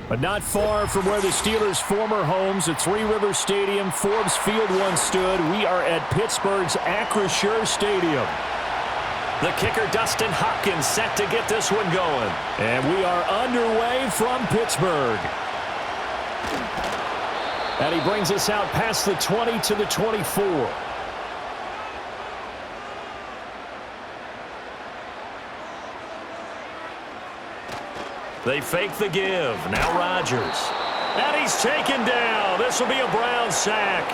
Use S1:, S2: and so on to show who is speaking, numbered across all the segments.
S1: But not far from where the Steelers' former homes at Three Rivers Stadium, Forbes Field once stood, we are at Pittsburgh's Acrisure Stadium.
S2: The kicker, Dustin Hopkins, set to get this one going.
S1: And we are underway from Pittsburgh. And he brings us out past the 20 to the 24.
S2: They fake the give. Now Rodgers. And he's taken down. This will be a Brown sack.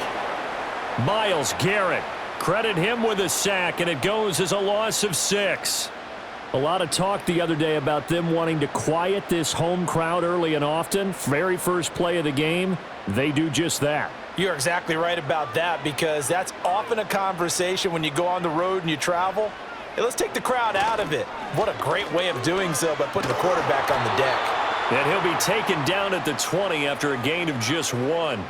S1: Myles Garrett. Credit him with a sack, and it goes as a loss of 6. A lot of talk the other day about them wanting to quiet this home crowd early and often. Very first play of the game, they do just that.
S3: You're exactly right about that, because that's often a conversation when you go on the road and you travel. Hey, let's take the crowd out of it. What a great way of doing so by putting the quarterback on the deck.
S2: And he'll be taken down at the 20 after a gain of just 1.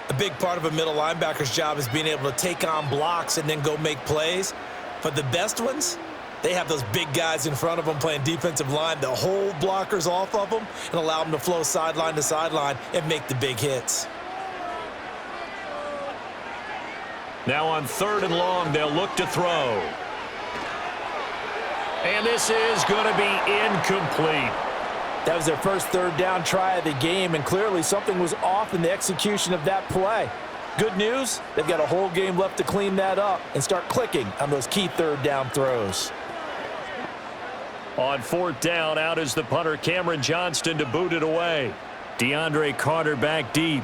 S3: A big part of a middle linebacker's job is being able to take on blocks and then go make plays. But the best ones, they have those big guys in front of them playing defensive line that hold blockers off of them and allow them to flow sideline to sideline and make the big hits.
S2: Now on 3rd and long, they'll look to throw. And this is going to be incomplete.
S3: That was their first 3rd down try of the game, and clearly something was off in the execution of that play. Good news, they've got a whole game left to clean that up and start clicking on those key 3rd down throws.
S2: On 4th down, out is the punter, Cameron Johnston, to boot it away.
S1: DeAndre Carter back deep.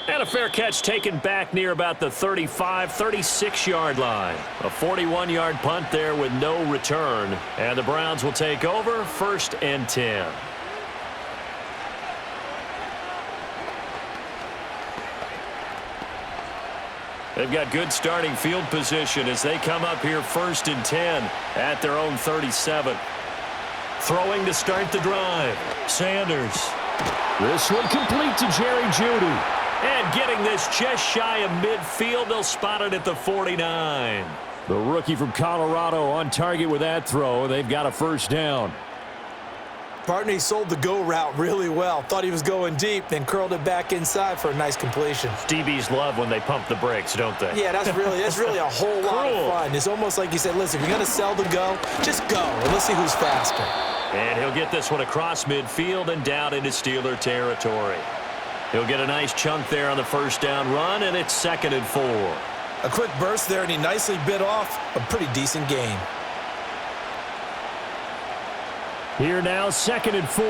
S2: And a fair catch taken back near about the 35, 36-yard line. A 41-yard punt there with no return. And the Browns will take over, 1st and 10. They've got good starting field position as they come up here 1st and 10 at their own 37. Throwing to start the drive. Sanders.
S1: This one complete to Jerry Jeudy.
S2: And getting this just shy of midfield, they'll spot it at the 49.
S1: The rookie from Colorado on target with that throw. They've got a 1st down.
S3: Partner, he sold the go route really well. Thought he was going deep, then curled it back inside for a nice completion.
S2: DBs love when they pump the brakes, don't they?
S3: Yeah, that's really a whole lot of fun. It's almost like you said, listen, if you're going to sell the go, just go, and let's see who's faster.
S2: And he'll get this one across midfield and down into Steeler territory. He'll get a nice chunk there on the 1st down run, and it's 2nd and 4.
S3: A quick burst there, and he nicely bit off a pretty decent gain.
S1: Here now, 2nd and 4.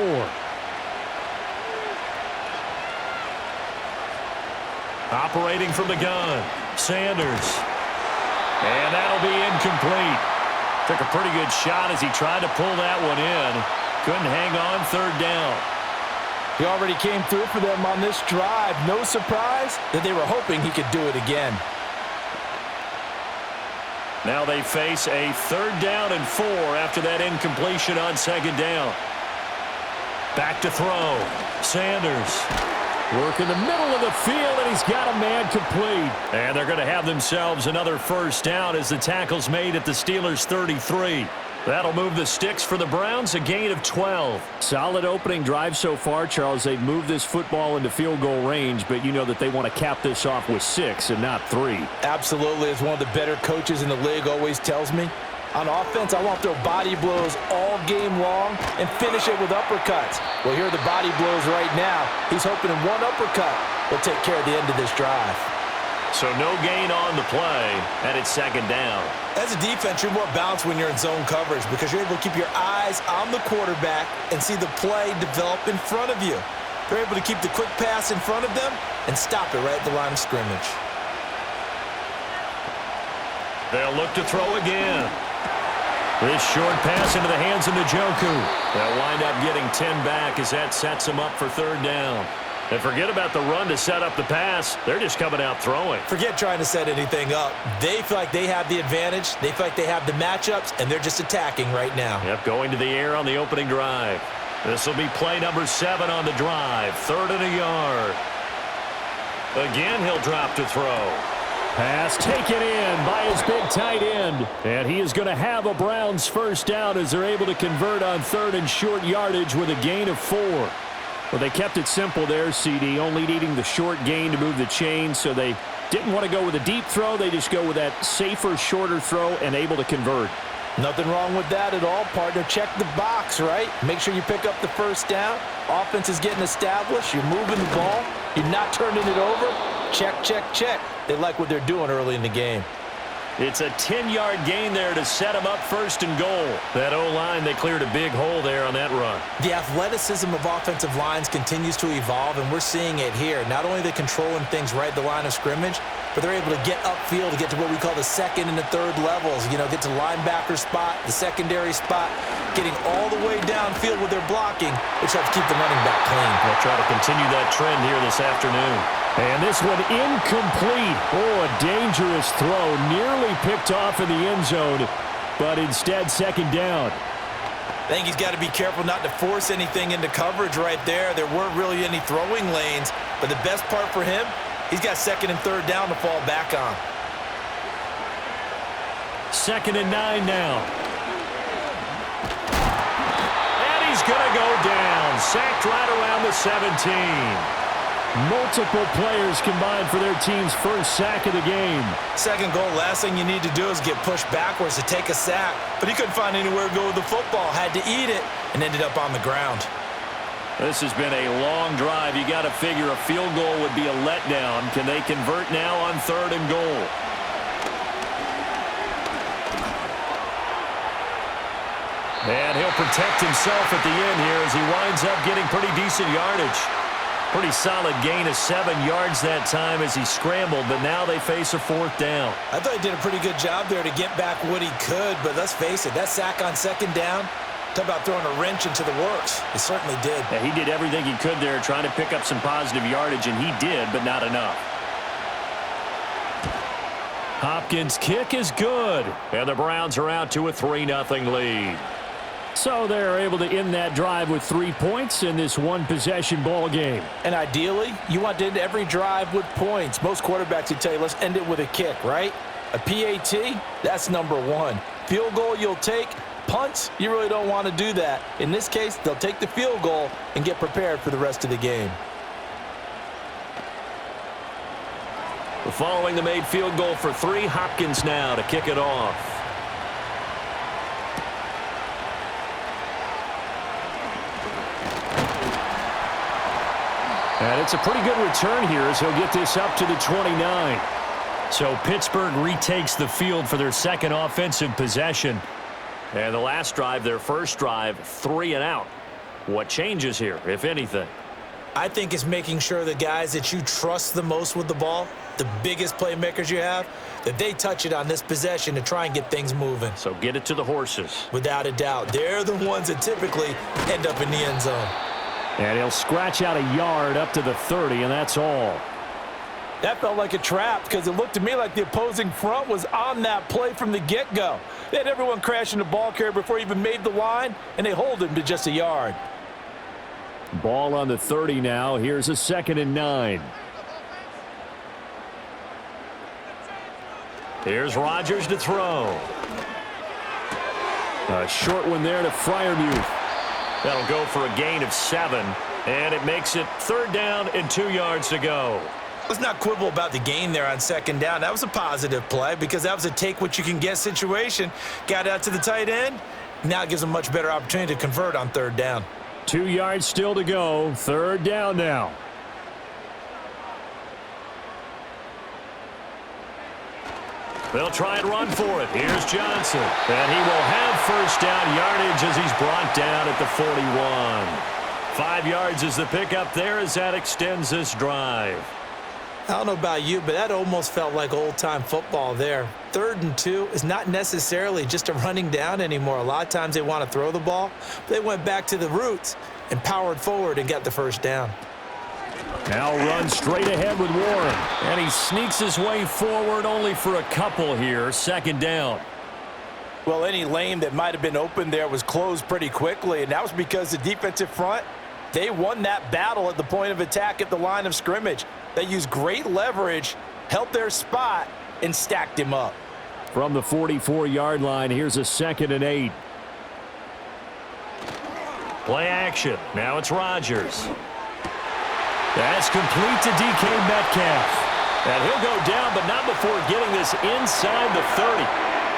S2: Operating from the gun, Sanders. And that'll be incomplete. Took a pretty good shot as he tried to pull that one in. Couldn't hang on, 3rd down.
S3: He already came through for them on this drive. No surprise that they were hoping he could do it again.
S2: Now they face a 3rd down and 4 after that incompletion on 2nd down. Back to throw. Sanders.
S1: Work in the middle of the field, and he's got a man complete.
S2: And they're going to have themselves another 1st down as the tackle's made at the Steelers' 33. That'll move the sticks for the Browns, a gain of 12.
S1: Solid opening drive so far, Charles. They've moved this football into field goal range, but you know that they want to cap this off with 6 and not 3.
S3: Absolutely. As one of the better coaches in the league always tells me, on offense, I want to throw body blows all game long and finish it with uppercuts. Well, here are the body blows right now. He's hoping in one uppercut will take care of the end of this drive.
S2: So no gain on the play, and it's 2nd down.
S3: As a defense, you're more balanced when you're in zone coverage because you're able to keep your eyes on the quarterback and see the play develop in front of you. They're able to keep the quick pass in front of them and stop it right at the line of scrimmage.
S2: They'll look to throw again.
S1: This short pass into the hands of Njoku.
S2: They'll wind up getting 10 back as that sets them up for 3rd down. And forget about the run to set up the pass. They're just coming out throwing.
S3: Forget trying to set anything up. They feel like they have the advantage. They feel like they have the matchups, and they're just attacking right now.
S2: Yep, going to the air on the opening drive. This will be play number 7 on the drive. 3rd and a yard. Again, he'll drop to throw.
S1: Pass taken in by his big tight end. And he is going to have a Browns first down as they're able to convert on third and short yardage with a gain of 4. Well, they kept it simple there, CD, only needing the short gain to move the chain, so they didn't want to go with a deep throw. They just go with that safer, shorter throw and able to convert.
S3: Nothing wrong with that at all, partner. Check the box, right? Make sure you pick up the first down. Offense is getting established. You're moving the ball. You're not turning it over. Check, check, check. They like what they're doing early in the game.
S2: It's a 10-yard gain there to set them up first and goal. That O-line, they cleared a big hole there on that run.
S3: The athleticism of offensive lines continues to evolve, and we're seeing it here. Not only are they controlling things right at the line of scrimmage, but they're able to get upfield to get to what we call the second and the third levels. You know, get to linebacker spot, the secondary spot, getting all the way downfield with their blocking, which helps keep the running back clean.
S2: They'll try to continue that trend here this afternoon.
S1: And this one incomplete. Oh, a dangerous throw. Nearly picked off in the end zone, but instead second down.
S3: I think he's got to be careful not to force anything into coverage right there. There weren't really any throwing lanes, but the best part for him, he's got second and third down to fall back on.
S1: 2nd and 9 now.
S2: And he's going to go down. Sacked right around the 17.
S1: Multiple players combined for their team's first sack of the game.
S3: Second goal, last thing you need to do is get pushed backwards to take a sack. But he couldn't find anywhere to go with the football. Had to eat it and ended up on the ground.
S2: This has been a long drive. You got to figure a field goal would be a letdown. Can they convert now on 3rd and goal? And he'll protect himself at the end here as he winds up getting pretty decent yardage. Pretty solid gain of 7 yards that time as he scrambled, but now they face a 4th down.
S3: I thought he did a pretty good job there to get back what he could, but let's face it, that sack on 2nd down, talk about throwing a wrench into the works. It certainly did.
S2: Yeah, he did everything he could there trying to pick up some positive yardage, and he did, but not enough.
S1: Hopkins' kick is good.
S2: And the Browns are out to a 3-0 lead.
S1: So they're able to end that drive with 3 points in this one-possession ball game.
S3: And ideally, you want to end every drive with points. Most quarterbacks would tell you, let's end it with a kick, right? A PAT, that's number 1. Field goal you'll take. Punts, you really don't want to do that. In this case, they'll take the field goal and get prepared for the rest of the game.
S2: Following the made field goal for 3, Hopkins now to kick it off.
S1: And it's a pretty good return here as he'll get this up to the 29.
S2: So Pittsburgh retakes the field for their second offensive possession. And the last drive, their first drive, 3 and out. What changes here, if anything?
S3: I think it's making sure the guys that you trust the most with the ball, the biggest playmakers you have, that they touch it on this possession to try and get things moving.
S2: So get it to the horses.
S3: Without a doubt. They're the ones that typically end up in the end zone.
S1: And he'll scratch out a yard up to the 30, and that's all.
S3: That felt like a trap because it looked to me like the opposing front was on that play from the get-go. They had everyone crashing the ball carrier before he even made the line, and they hold him to just a yard.
S1: Ball on the 30 now. Here's a 2nd and 9.
S2: Here's Rodgers to throw.
S1: A short one there to Freiermuth.
S2: That'll go for a gain of 7, and it makes it 3rd down and 2 yards to go.
S3: Let's not quibble about the gain there on 2nd down. That was a positive play because that was a take-what-you-can-get situation. Got out to the tight end. Now it gives them a much better opportunity to convert on 3rd down.
S1: 2 yards still to go. 3rd down now.
S2: They'll try and run for it. Here's Johnson. And he will have first down yardage as he's brought down at the 41. 5 yards is the pickup there as that extends this drive.
S3: I don't know about you, but that almost felt like old-time football there. 3rd and 2 is not necessarily just a running down anymore. A lot of times they want to throw the ball. They went back to the roots and powered forward and got the first down.
S1: Now run straight ahead with Warren.
S2: And he sneaks his way forward only for a couple here. 2nd down.
S3: Well, any lane that might have been open there was closed pretty quickly, and that was because the defensive front, they won that battle at the point of attack at the line of scrimmage. They used great leverage, held their spot, and stacked him up.
S1: From the 44-yard line, here's a 2nd and 8.
S2: Play action. Now it's Rodgers. That's complete to DK Metcalf. And he'll go down, but not before getting this inside the 30.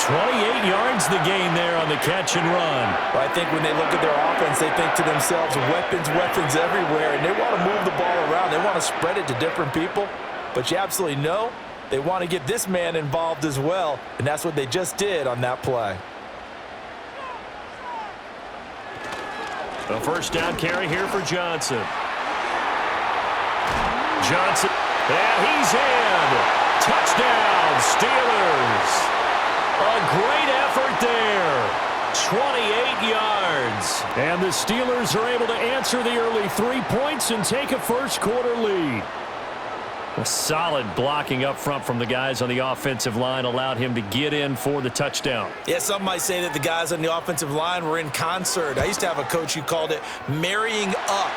S2: 28 yards the gain there on the catch and run.
S3: Well, I think when they look at their offense, they think to themselves, weapons, weapons everywhere, and they want to move the ball around. They want to spread it to different people, but you absolutely know they want to get this man involved as well, and that's what they just did on that play.
S2: A first down carry here for Johnson. Johnson, and he's in. Touchdown, Steelers. A great effort there. 28 yards.
S1: And the Steelers are able to answer the early 3 points and take a first-quarter lead. A solid blocking up front from the guys on the offensive line allowed him to get in for the touchdown.
S3: Yeah, some might say that the guys on the offensive line were in concert. I used to have a coach who called it marrying up,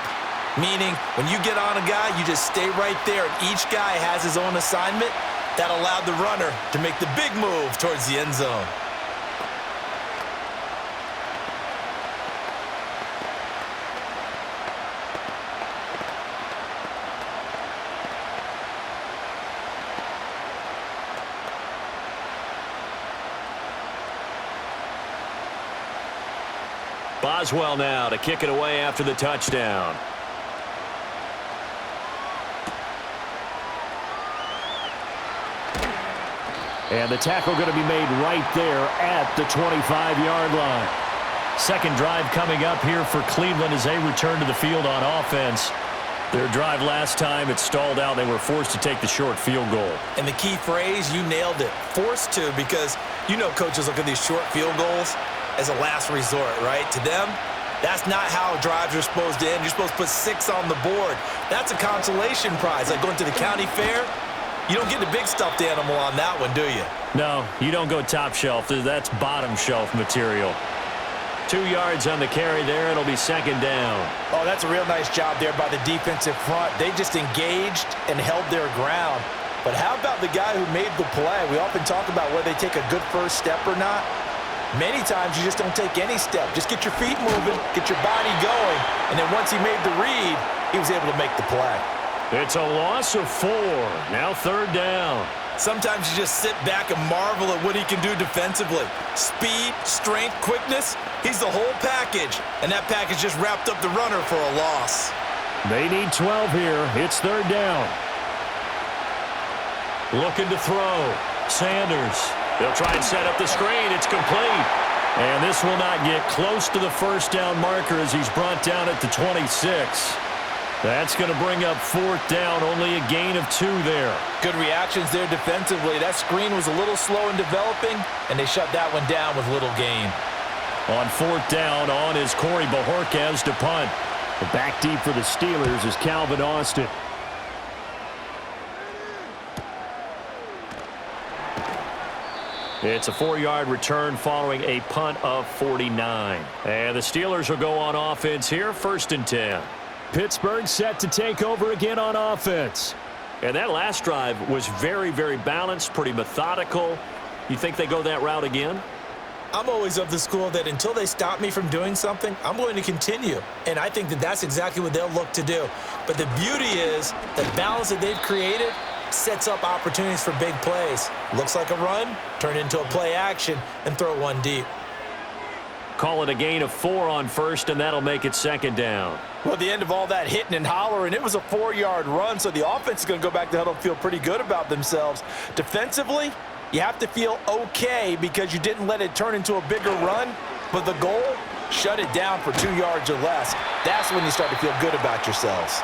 S3: meaning when you get on a guy, you just stay right there, and each guy has his own assignment. That allowed the runner to make the big move towards the end zone.
S2: Boswell now to kick it away after the touchdown.
S1: And the tackle going to be made right there at the 25-yard line. Second drive coming up here for Cleveland as they return to the field on offense. Their drive last time, it stalled out. They were forced to take the short field goal.
S3: And the key phrase, you nailed it, forced to, because you know coaches look at these short field goals as a last resort, right? To them, that's not how drives are supposed to end. You're supposed to put 6 on the board. That's a consolation prize, like going to the county fair. You don't get the big stuffed animal on that one, do you?
S1: No, you don't go top shelf. That's bottom shelf material.
S2: 2 yards on the carry there. It'll be second down.
S3: Oh, that's a real nice job there by the defensive front. They just engaged and held their ground. But how about the guy who made the play? We often talk about whether they take a good first step or not. Many times you just don't take any step. Just get your feet moving, get your body going, and then once he made the read, he was able to make the play.
S2: It's a loss of 4. Now third down.
S3: Sometimes you just sit back and marvel at what he can do defensively. Speed, strength, quickness, he's the whole package. And that package just wrapped up the runner for a loss.
S1: They need 12 here. It's third down.
S2: Looking to throw. Sanders. They'll try and set up the screen. It's complete.
S1: And this will not get close to the first down marker as he's brought down at the 26. That's going to bring up fourth down, only a gain of 2 there.
S3: Good reactions there defensively. That screen was a little slow in developing, and they shut that one down with little gain.
S1: On fourth down, on is Corey Bajorquez to punt. The back deep for the Steelers is Calvin Austin.
S2: It's a 4-yard return following a punt of 49. And the Steelers will go on offense here, 1st and 10.
S1: Pittsburgh set to take over again on offense.
S2: And that last drive was very, very balanced, pretty methodical. You think they go that route again?
S3: I'm always of the school that until they stop me from doing something, I'm going to continue. And I think that that's exactly what they'll look to do. But the beauty is the balance that they've created sets up opportunities for big plays. Looks like a run, turn into a play action, and throw one deep.
S2: Call it a gain of 4 on first, and that'll make it second down.
S3: Well, at the end of all that hitting and hollering, it was a 4-yard run, so the offense is going to go back to huddle and feel pretty good about themselves. Defensively, you have to feel okay because you didn't let it turn into a bigger run, but the goal, shut it down for 2 yards or less. That's when you start to feel good about yourselves.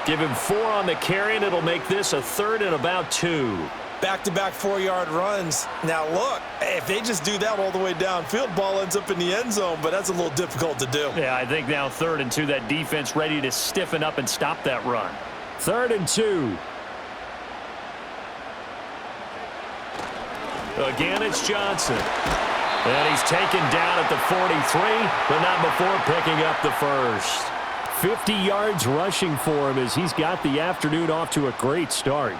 S2: Give him 4 on the carry, and it'll make this a 3rd and about 2.
S3: Back-to-back 4-yard runs. Now, look, if they just do that all the way downfield, ball ends up in the end zone, but that's a little difficult to do.
S1: Yeah, I think now 3rd and 2, that defense ready to stiffen up and stop that run. 3rd and 2.
S2: Again, it's Johnson. And he's taken down at the 43, but not before picking up the first.
S1: 50 yards rushing for him as he's got the afternoon off to a great start.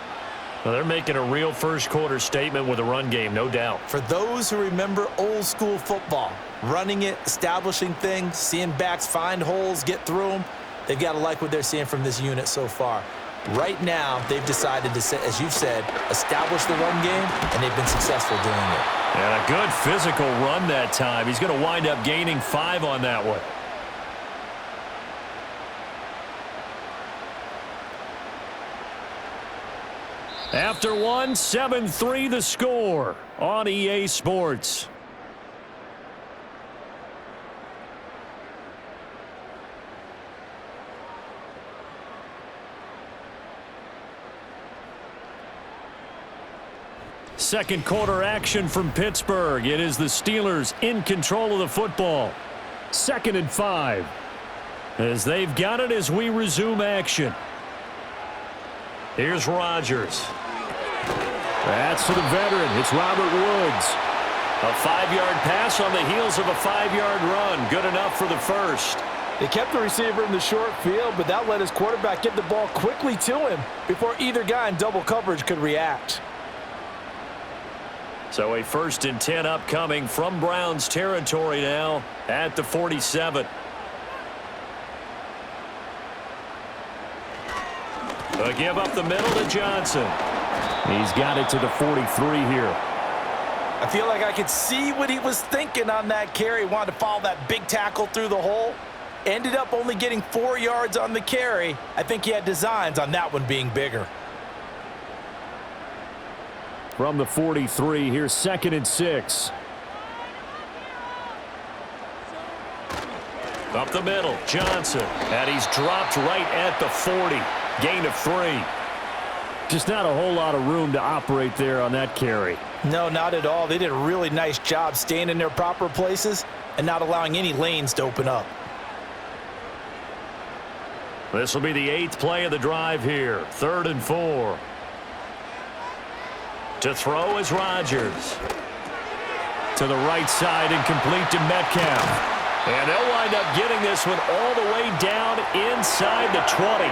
S2: Well, they're making a real first-quarter statement with a run game, no doubt.
S3: For those who remember old-school football, running it, establishing things, seeing backs find holes, get through them, they've got to like what they're seeing from this unit so far. Right now, they've decided to, as you've said, establish the run game, and they've been successful doing it.
S2: And a good physical run that time. He's going to wind up gaining 5 on that one.
S1: After one, 7-3 the score on EA Sports. Second quarter action from Pittsburgh. It is the Steelers in control of the football. 2nd and 5. As they've got it as we resume action.
S2: Here's Rodgers.
S1: That's to the veteran. It's Robert Woods.
S2: A 5-yard pass on the heels of a 5-yard run. Good enough for the first.
S4: They kept the receiver in the short field, but that let his quarterback get the ball quickly to him before either guy in double coverage could react.
S2: So a 1st and 10 upcoming from Browns territory now at the 47. A give up the middle to Johnson.
S1: He's got it to the 43 here.
S4: I feel like I could see what he was thinking on that carry. He wanted to follow that big tackle through the hole. Ended up only getting 4 yards on the carry. I think he had designs on that one being bigger.
S1: From the 43, here's 2nd and 6.
S2: Up the middle, Johnson. And he's dropped right at the 40. Gain of 3.
S1: Just not a whole lot of room to operate there on that carry.
S4: No, not at all. They did a really nice job staying in their proper places and not allowing any lanes to open up.
S2: This will be the 8th play of the drive here. 3rd and 4. To throw is Rodgers.
S1: To the right side and complete to Metcalf.
S2: And they'll wind up getting this one all the way down inside the 20.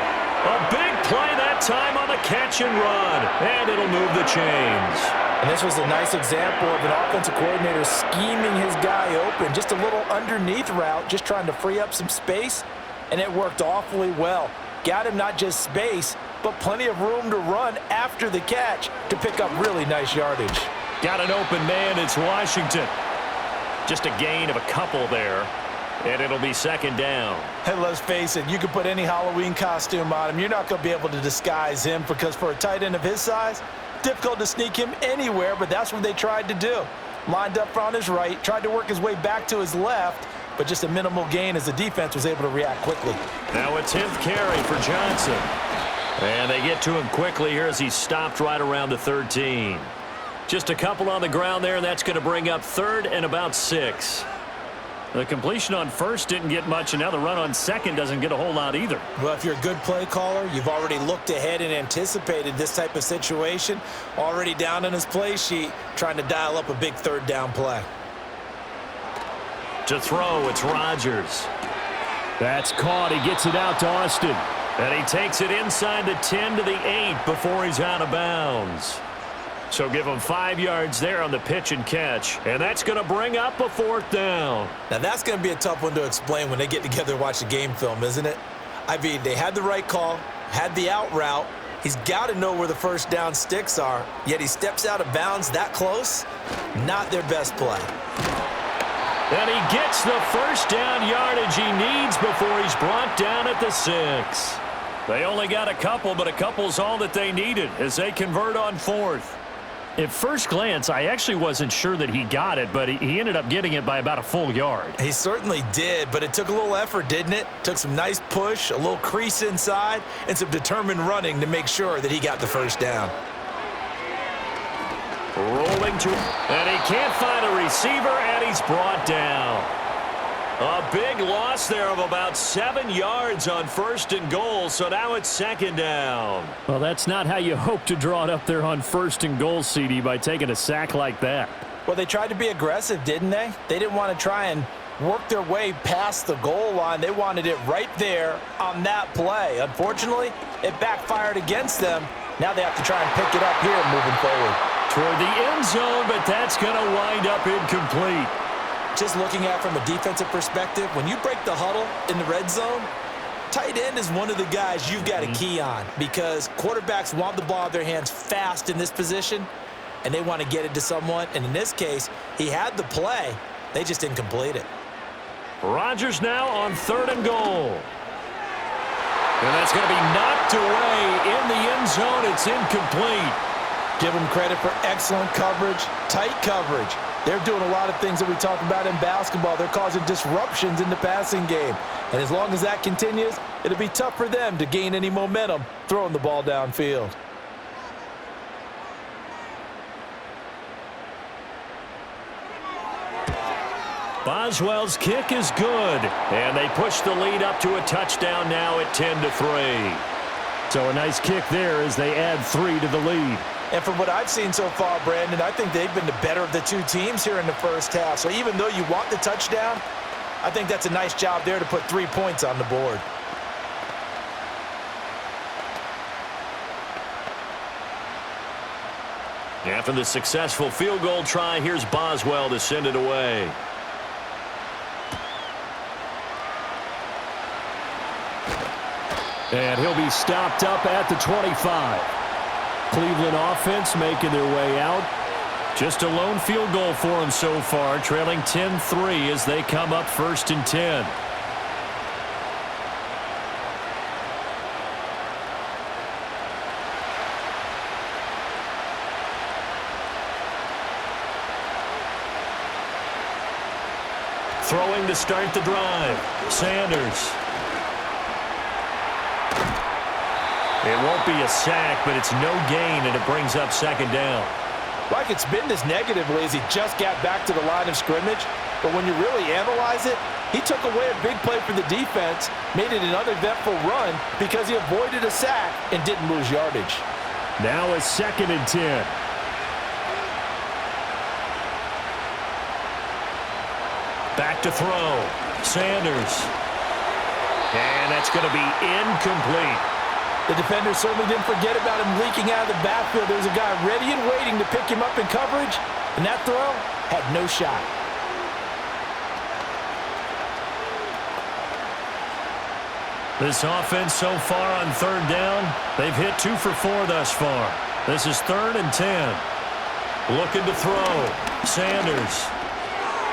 S2: A big play that time on the catch and run. And it'll move the chains.
S4: And this was a nice example of an offensive coordinator scheming his guy open. Just a little underneath route, just trying to free up some space. And it worked awfully well. Got him not just space, but plenty of room to run after the catch to pick up really nice yardage.
S2: Got an open man. It's Washington. Just a gain of a couple there. And it'll be 2nd down.
S4: And let's face it, you can put any Halloween costume on him. You're not going to be able to disguise him because for a tight end of his size, difficult to sneak him anywhere, but that's what they tried to do. Lined up on his right, tried to work his way back to his left, but just a minimal gain as the defense was able to react quickly.
S2: Now a 10th carry for Johnson. And they get to him quickly here as he's stopped right around the 13. Just a couple on the ground there, and that's going to bring up 3rd and about 6.
S1: The completion on 1st didn't get much, and now the run on 2nd doesn't get a whole lot either.
S3: Well, if you're a good play caller, you've already looked ahead and anticipated this type of situation. Already down in his play sheet, trying to dial up a big 3rd down play.
S2: To throw, it's Rodgers.
S1: That's caught. He gets it out to Austin.
S2: And he takes it inside the 10 to the 8 before he's out of bounds. So give him 5 yards there on the pitch and catch. And that's going to bring up a 4th down.
S3: Now, that's going to be a tough one to explain when they get together and watch the game film, isn't it? I mean, they had the right call, had the out route. He's got to know where the 1st down sticks are, yet he steps out of bounds that close. Not their best play.
S2: And he gets the 1st down yardage he needs before he's brought down at the 6. They only got a couple, but a couple's all that they needed as they convert on 4th.
S1: At first glance, I actually wasn't sure that he got it, but he ended up getting it by about a full yard.
S3: He certainly did, but it took a little effort, didn't it? Took some nice push, a little crease inside, and some determined running to make sure that he got the 1st down.
S2: Rolling to, and he can't find a receiver, and he's brought down. A big loss there of about 7 yards on 1st and goal, so now it's 2nd down.
S1: Well, that's not how you hope to draw it up there on 1st and goal, CD, by taking a sack like that.
S4: Well, they tried to be aggressive, didn't they? They didn't want to try and work their way past the goal line. They wanted it right there on that play. Unfortunately, it backfired against them, Now they have to try and pick it up here moving forward.
S1: Toward the end zone, but that's going to wind up incomplete.
S3: Just looking at it from a defensive perspective, when you break the huddle in the red zone, tight end is one of the guys you've got to key on because quarterbacks want the ball in their hands fast in this position, and they want to get it to someone. And in this case, he had the play. They just didn't complete it.
S1: Rodgers now on 3rd and goal. And that's going to be knocked away in the end zone. It's incomplete.
S4: Give them credit for excellent coverage, tight coverage. They're doing a lot of things that we talk about in basketball. They're causing disruptions in the passing game. And as long as that continues, it'll be tough for them to gain any momentum throwing the ball downfield.
S1: Boswell's kick is good, and they push the lead up to a touchdown now at 10-3. So a nice kick there as they add 3 to the lead.
S4: And from what I've seen so far, Brandon, I think they've been the better of the two teams here in the first half. So even though you want the touchdown, I think that's a nice job there to put 3 points on the board.
S1: After the successful field goal try, here's Boswell to send it away. And he'll be stopped up at the 25. Cleveland offense making their way out. Just a lone field goal for them so far, trailing 10-3 as they come up 1st and 10. Throwing to start the drive. Sanders. It won't be a sack, but it's no gain, and it brings up 2nd down.
S4: Like it's been this negatively as he just got back to the line of scrimmage. But when you really analyze it, he took away a big play for the defense, made it an uneventful run because he avoided a sack and didn't lose yardage.
S1: Now a 2nd and 10. Back to throw. Sanders. And that's going to be incomplete.
S4: The defender certainly didn't forget about him leaking out of the backfield. There was a guy ready and waiting to pick him up in coverage, and that throw had no shot.
S1: This offense so far on 3rd down, they've hit 2 for 4 thus far. This is 3rd and 10. Looking to throw. Sanders.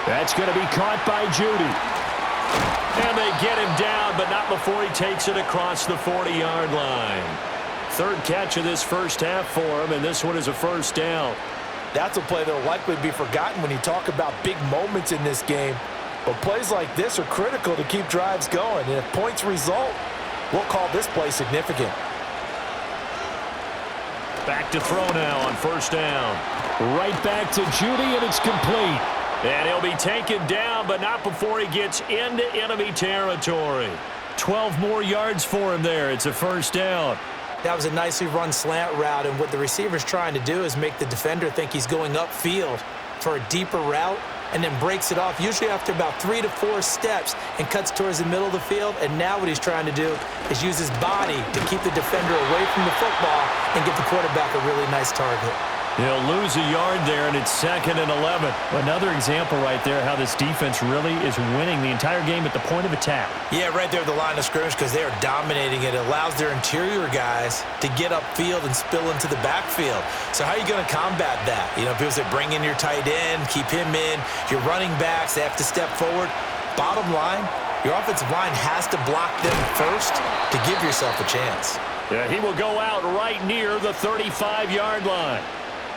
S1: That's going to be caught by Judy. And they get him down, but not before he takes it across the 40-yard line. 3rd catch of this first half for him, and this one is a 1st down.
S4: That's a play that will likely be forgotten when you talk about big moments in this game. But plays like this are critical to keep drives going. And if points result, we'll call this play significant.
S1: Back to throw now on 1st down. Right back to Judy, and it's complete. And he'll be taken down, but not before he gets into enemy territory. 12 more yards for him there. It's a 1st down.
S3: That was a nicely run slant route, and what the receiver's trying to do is make the defender think he's going upfield for a deeper route and then breaks it off, usually after about 3 to 4 steps, and cuts towards the middle of the field. And now what he's trying to do is use his body to keep the defender away from the football and give the quarterback a really nice target.
S1: He'll lose a yard there, and it's 2nd and 11. Another example right there how this defense really is winning the entire game at the point of attack.
S3: Yeah, right there at the line of scrimmage because they are dominating it. It allows their interior guys to get upfield and spill into the backfield. So how are you going to combat that? You know, people say bring in your tight end, keep him in. Your running backs, they have to step forward. Bottom line, your offensive line has to block them first to give yourself a chance.
S1: Yeah, he will go out right near the 35-yard line.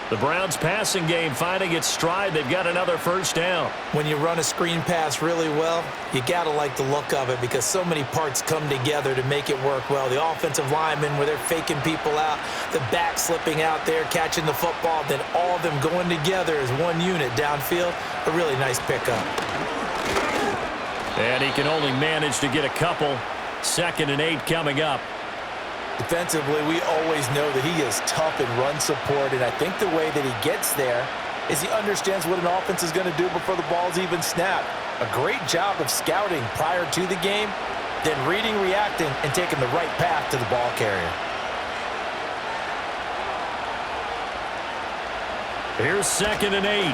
S1: The Browns passing game finding its stride. They've got another 1st down.
S3: When you run a screen pass really well, you got to like the look of it because so many parts come together to make it work well. The offensive linemen where they're faking people out, the back slipping out there, catching the football, then all of them going together as one unit downfield. A really nice pickup.
S1: And he can only manage to get a couple. 2nd and 8 coming up.
S4: Defensively, we always know that he is tough in run support, and I think the way that he gets there is he understands what an offense is going to do before the ball's even snapped. A great job of scouting prior to the game, then reading, reacting, and taking the right path to the ball carrier.
S1: Here's 2nd and 8.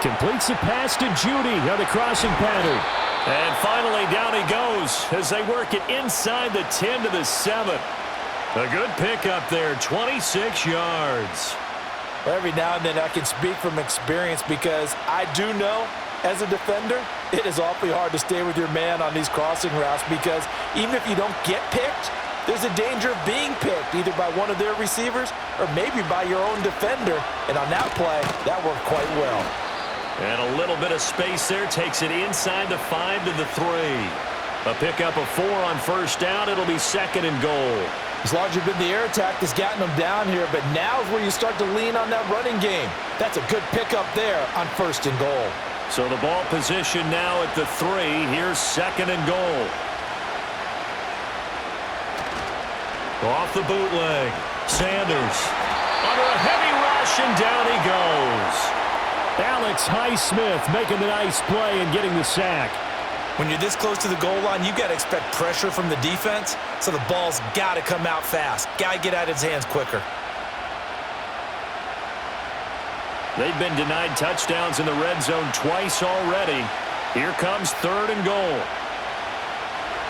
S1: Completes the pass to Judy on the crossing pattern.
S2: And finally, down he goes as they work it inside the 10 to the 7. A good pickup there, 26 yards.
S4: Well, every now and then I can speak from experience because I do know, as a defender, it is awfully hard to stay with your man on these crossing routes because even if you don't get picked, there's a danger of being picked either by one of their receivers or maybe by your own defender. And on that play, that worked quite well.
S2: And a little bit of space there takes it inside the 5 to the 3. A pickup of 4 on 1st down. It'll be 2nd and goal.
S4: As large as been the air attack that's gotten them down here, but now is where you start to lean on that running game. That's a good pickup there on 1st and goal.
S2: So the ball position now at the 3. Here's 2nd and goal. Off the bootleg. Sanders under a heavy rush, and down he goes.
S1: Alex Highsmith making the nice play and getting the sack.
S3: When you're this close to the goal line, you got to expect pressure from the defense, so the ball's got to come out fast. Got to get out of his hands quicker.
S2: They've been denied touchdowns in the red zone twice already. Here comes 3rd and goal.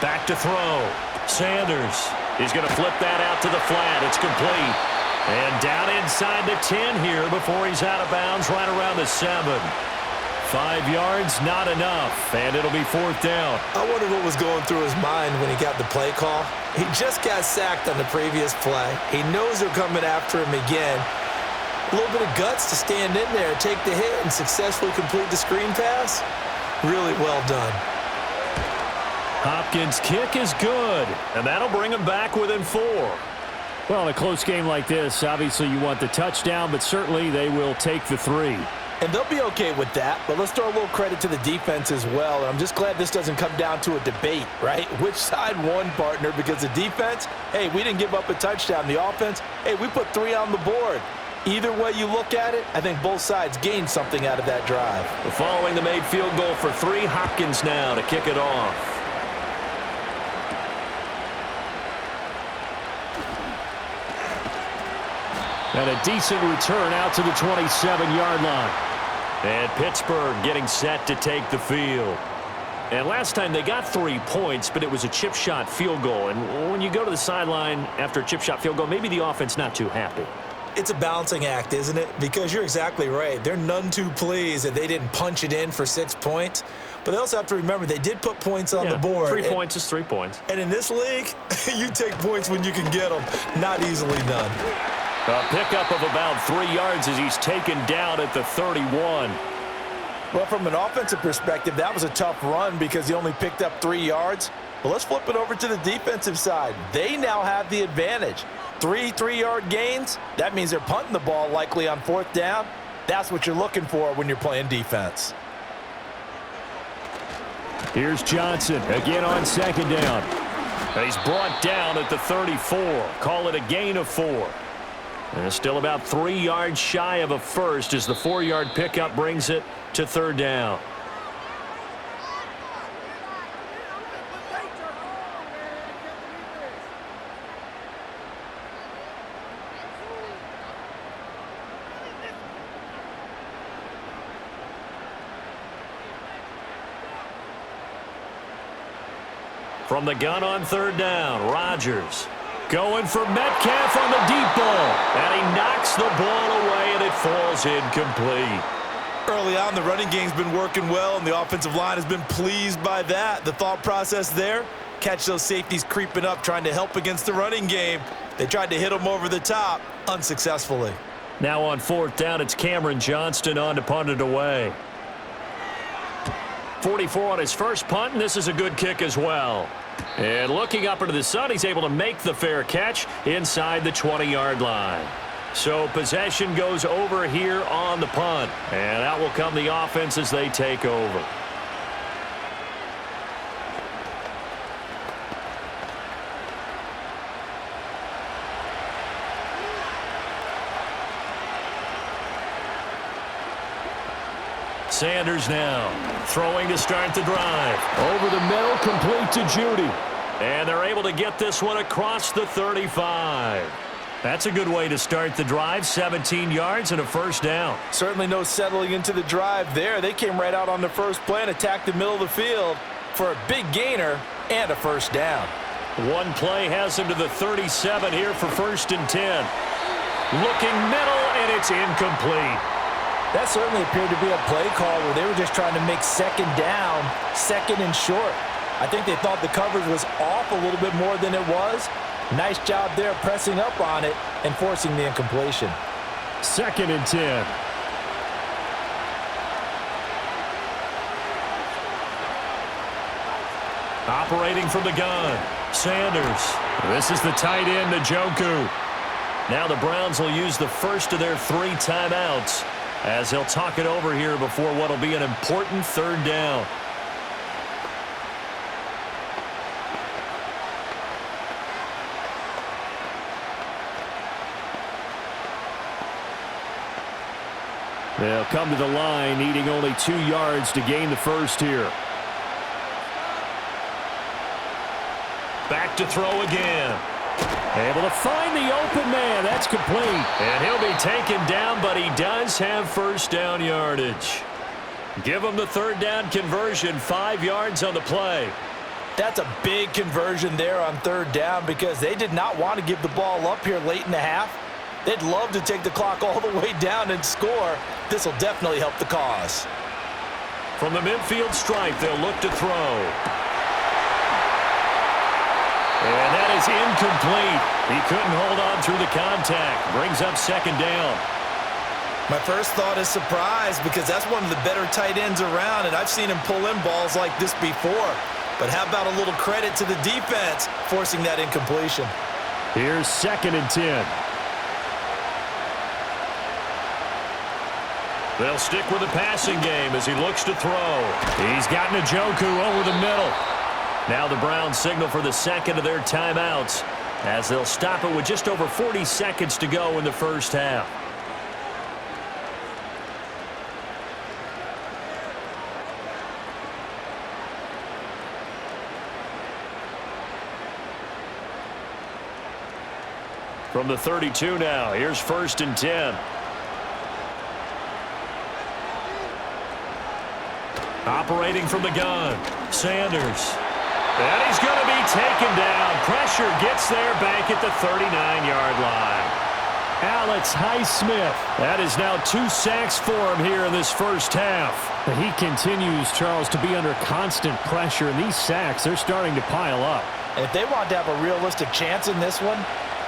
S2: Back to throw. Sanders is going to flip that out to the flat. It's complete. And down inside the 10 here before he's out of bounds right around the 7. 5 yards, not enough, and it'll be 4th down.
S3: I wonder what was going through his mind when he got the play call. He just got sacked on the previous play. He knows they're coming after him again. A little bit of guts to stand in there, take the hit, and successfully complete the screen pass. Really well done.
S2: Hopkins' kick is good, and that'll bring him back within 4.
S1: Well, in a close game like this, obviously you want the touchdown, but certainly they will take the 3.
S4: And they'll be okay with that, but let's throw a little credit to the defense as well. And I'm just glad this doesn't come down to a debate, right? Which side won, partner? Because the defense, hey, we didn't give up a touchdown. The offense, hey, we put 3 on the board. Either way you look at it, I think both sides gained something out of that drive.
S2: Following the made field goal for 3, Hopkins now to kick it off.
S1: And a decent return out to the 27-yard line.
S2: And Pittsburgh getting set to take the field. And last time they got 3 points, but it was a chip shot field goal. And when you go to the sideline after a chip shot field goal, maybe the offense not too happy.
S3: It's a balancing act, isn't it? Because you're exactly right. They're none too pleased that they didn't punch it in for 6 points. But they also have to remember they did put points on the board.
S2: 3 points is 3 points.
S3: And in this league, you take points when you can get them. Not easily done.
S2: A pickup of about 3 yards as he's taken down at the 31.
S4: Well, from an offensive perspective, that was a tough run because he only picked up 3 yards. But let's flip it over to the defensive side. They now have the advantage. 3 3-yard gains, that means they're punting the ball likely on 4th down. That's what you're looking for when you're playing defense.
S1: Here's Johnson again on 2nd down.
S2: And he's brought down at the 34. Call it a gain of 4. And it's still about 3 yards shy of a first as the 4-yard pickup brings it to 3rd down. From the gun on 3rd down, Rodgers going for Metcalf on the deep ball. And he knocks the ball away, and it falls incomplete.
S3: Early on, the running game's been working well, and the offensive line has been pleased by that. The thought process there, catch those safeties creeping up, trying to help against the running game. They tried to hit them over the top, unsuccessfully.
S2: Now on 4th down, it's Cameron Johnston on to punt it away. 44 on his first punt, and this is a good kick as well. And looking up into the sun, he's able to make the fair catch inside the 20-yard line. So possession goes over here on the punt, and out will come the offense as they take over. Sanders now throwing to start the drive.
S1: Over the middle, complete to Judy.
S2: And they're able to get this one across the 35. That's a good way to start the drive. 17 yards and a first down.
S4: Certainly no settling into the drive there. They came right out on the first play and attacked the middle of the field for a big gainer and a first down.
S2: One play has him to the 37 here for 1st and 10. Looking middle, and it's incomplete.
S4: That certainly appeared to be a play call where they were just trying to make second down, second and short. I think they thought the coverage was off a little bit more than it was. Nice job there pressing up on it and forcing the incompletion.
S1: 2nd and 10.
S2: Operating from the gun, Sanders.
S1: This is the tight end, Njoku.
S2: Now the Browns will use the first of their 3 timeouts as they'll talk it over here before what will be an important 3rd down.
S1: They'll come to the line, needing only 2 yards to gain the first here.
S2: Back to throw again.
S1: Able to find the open man. That's complete.
S2: And he'll be taken down, but he does have first down yardage. Give him the 3rd down conversion, 5 yards on the play.
S4: That's a big conversion there on 3rd down because they did not want to give the ball up here late in the half. They'd love to take the clock all the way down and score. This will definitely help the cause.
S2: From the midfield stripe, they'll look to throw. And that is incomplete. He couldn't hold on through the contact. Brings up 2nd down.
S3: My first thought is surprise because that's one of the better tight ends around, and I've seen him pull in balls like this before. But how about a little credit to the defense forcing that incompletion?
S1: Here's 2nd and 10.
S2: They'll stick with the passing game as he looks to throw. He's got Njoku over the middle. Now the Browns signal for the 2nd of their timeouts as they'll stop it with just over 40 seconds to go in the first half. From the 32 now, here's 1st and 10. Operating from the gun, Sanders. And he's going to be taken down. Pressure gets there back at the 39-yard line.
S1: Alex Highsmith.
S2: That is now 2 sacks for him here in this first half.
S1: He continues, Charles, to be under constant pressure, and these sacks, they're starting to pile up.
S4: And if they want to have a realistic chance in this one,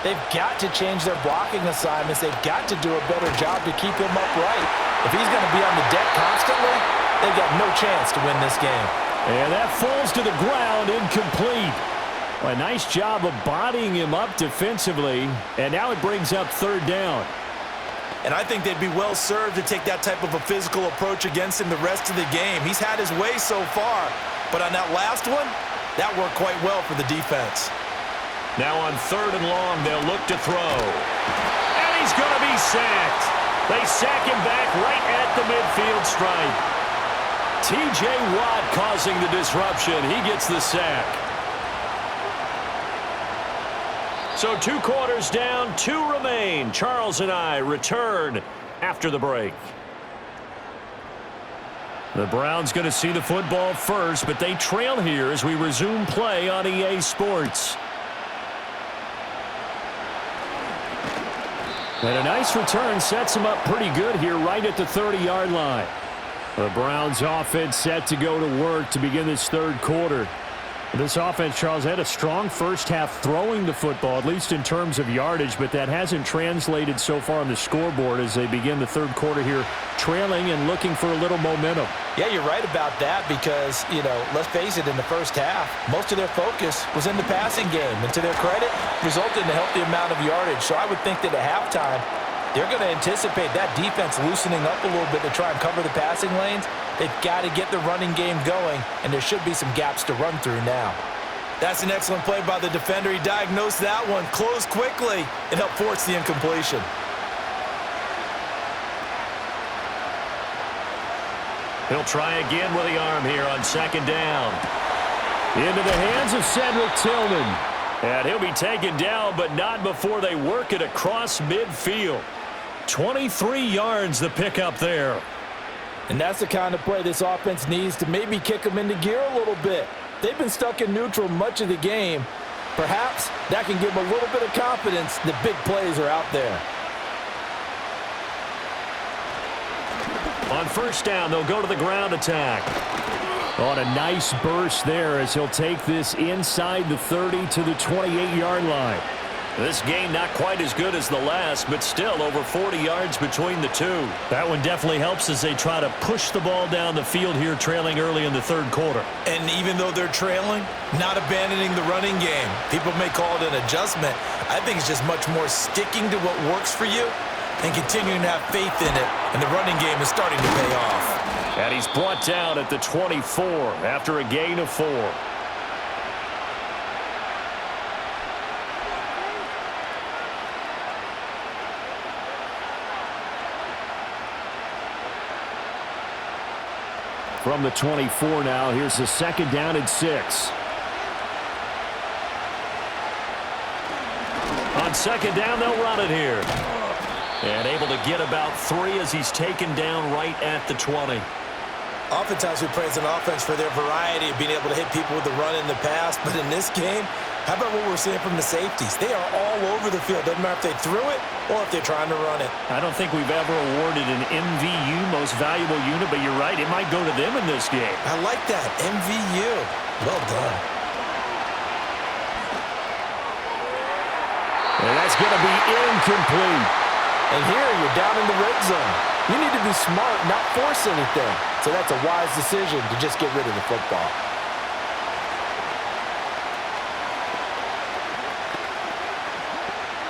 S4: they've got to change their blocking assignments. They've got to do a better job to keep him upright. If he's going to be on the deck constantly, they've got no chance to win this game.
S1: And that falls to the ground, incomplete. A nice job of bodying him up defensively, and now it brings up 3rd down.
S3: And I think they'd be well served to take that type of a physical approach against him the rest of the game. He's had his way so far, but on that last one, that worked quite well for the defense.
S2: Now on 3rd and long, they'll look to throw. And he's going to be sacked. They sack him back right at the midfield stripe. T.J. Watt causing the disruption. He gets the sack. So 2 quarters down, 2 remain. Charles and I return after the break. The Browns going to see the football first, but they trail here as we resume play on EA Sports.
S1: And a nice return sets them up pretty good here right at the 30-yard line. The Browns offense set to go to work to begin this 3rd quarter. This offense, Charles, had a strong first half throwing the football, at least in terms of yardage, but that hasn't translated so far on the scoreboard as they begin the 3rd quarter here, trailing and looking for a little momentum.
S4: Yeah, you're right about that because, let's face it, in the first half, most of their focus was in the passing game. And to their credit, resulted in a healthy amount of yardage. So I would think that at halftime, they're going to anticipate that defense loosening up a little bit to try and cover the passing lanes. They've got to get the running game going, and there should be some gaps to run through now.
S3: That's an excellent play by the defender. He diagnosed that one, closed quickly, and helped force the incompletion.
S2: He'll try again with the arm here on 2nd down.
S1: Into the hands of Cedric Tillman. And he'll be taken down, but not before they work it across midfield. 23 yards the pickup there.
S4: And that's the kind of play this offense needs to maybe kick them into gear a little bit. They've been stuck in neutral much of the game. Perhaps that can give them a little bit of confidence that big plays are out there.
S1: On first down, they'll go to the ground attack. On a nice burst there as he'll take this inside the 30 to the 28-yard line. This game not quite as good as the last, but still over 40 yards between the two. That one definitely helps as they try to push the ball down the field here, trailing early in the third quarter.
S3: And even though they're trailing, not abandoning the running game. People may call it an adjustment. I think it's just much more sticking to what works for you and continuing to have faith in it. And the running game is starting to pay off.
S1: And he's brought down at the 24 after a gain of 4. From the 24 now, here's the second down and 6. On second down, they'll run it here. And able to get about 3 as he's taken down right at the 20.
S3: Oftentimes we praise an offense for their variety of being able to hit people with the run in the pass, but in this game, how about what we're seeing from the safeties? They are all over the field. Doesn't matter if they threw it or if they're trying to run it.
S1: I don't think we've ever awarded an MVU, most valuable unit, but you're right, it might go to them in this game.
S3: I like that, MVU. Well done.
S1: And that's going to be incomplete.
S4: And here you're down in the red zone. You need to be smart, not force anything. So that's a wise decision to just get rid of the football.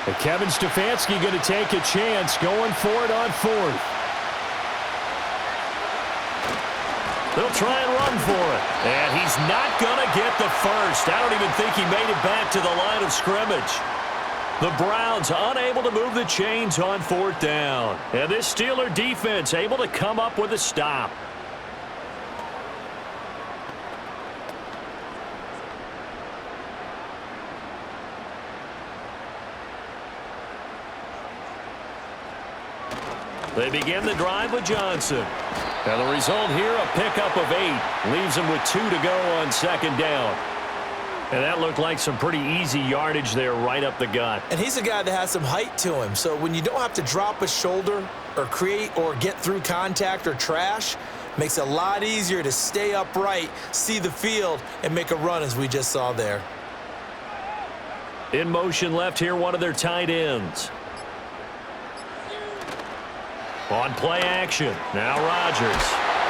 S1: And Kevin Stefanski going to take a chance going for it on 4th. They'll try and run for it. And he's not going to get the first. I don't even think he made it back to the line of scrimmage. The Browns unable to move the chains on 4th down. And this Steeler defense able to come up with a stop. They begin the drive with Johnson. And the result here, a pickup of 8. Leaves them with 2 to go on second down. And that looked like some pretty easy yardage there right up the gut.
S3: And he's a guy that has some height to him. So when you don't have to drop a shoulder or create or get through contact or trash, makes it a lot easier to stay upright, see the field, and make a run as we just saw there.
S1: In motion left here, one of their tight ends. On play action. Now Rodgers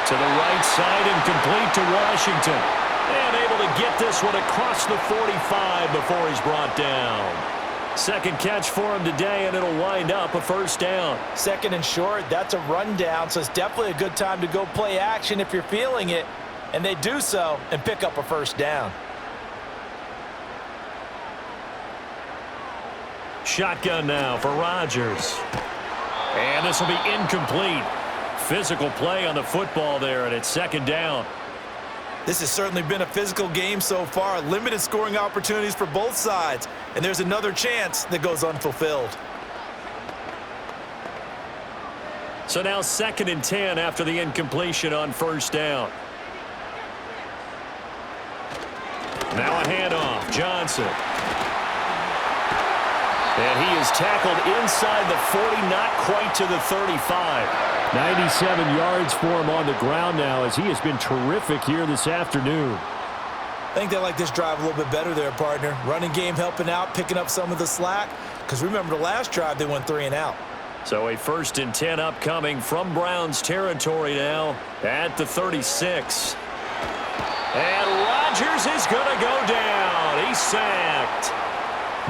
S1: to the right side and complete to Washington. And able to get this one across the 45 before he's brought down. Second catch for him today, and it'll wind up a first down.
S4: Second and short, that's a rundown, so it's definitely a good time to go play action if you're feeling it. And they do so and pick up a first down.
S1: Shotgun now for Rodgers. And this will be incomplete. Physical play on the football there, and it's second down.
S3: This has certainly been a physical game so far. Limited scoring opportunities for both sides. And there's another chance that goes unfulfilled.
S1: So now 2nd and 10 after the incompletion on first down. Now a handoff. Johnson. And he is tackled inside the 40, not quite to the 35. 97 yards for him on the ground now as he has been terrific here this afternoon.
S3: I think they like this drive a little bit better there, partner. Running game helping out, picking up some of the slack. Because remember the last drive, they went 3 and out.
S1: So a 1st and 10 upcoming from Browns territory now at the 36. And Rodgers is going to go down. He's sacked.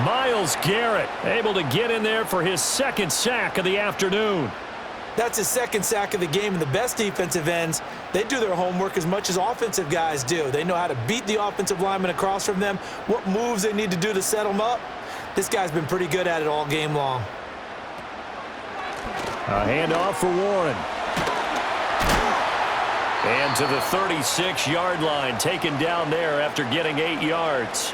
S1: Myles Garrett able to get in there for his 2nd sack of the afternoon.
S3: That's his 2nd sack of the game, and the best defensive ends, they do their homework as much as offensive guys do. They know how to beat the offensive lineman across from them, what moves they need to do to set them up. This guy's been pretty good at it all game long.
S1: A handoff for Warren. And to the 36-yard line, taken down there after getting 8 yards.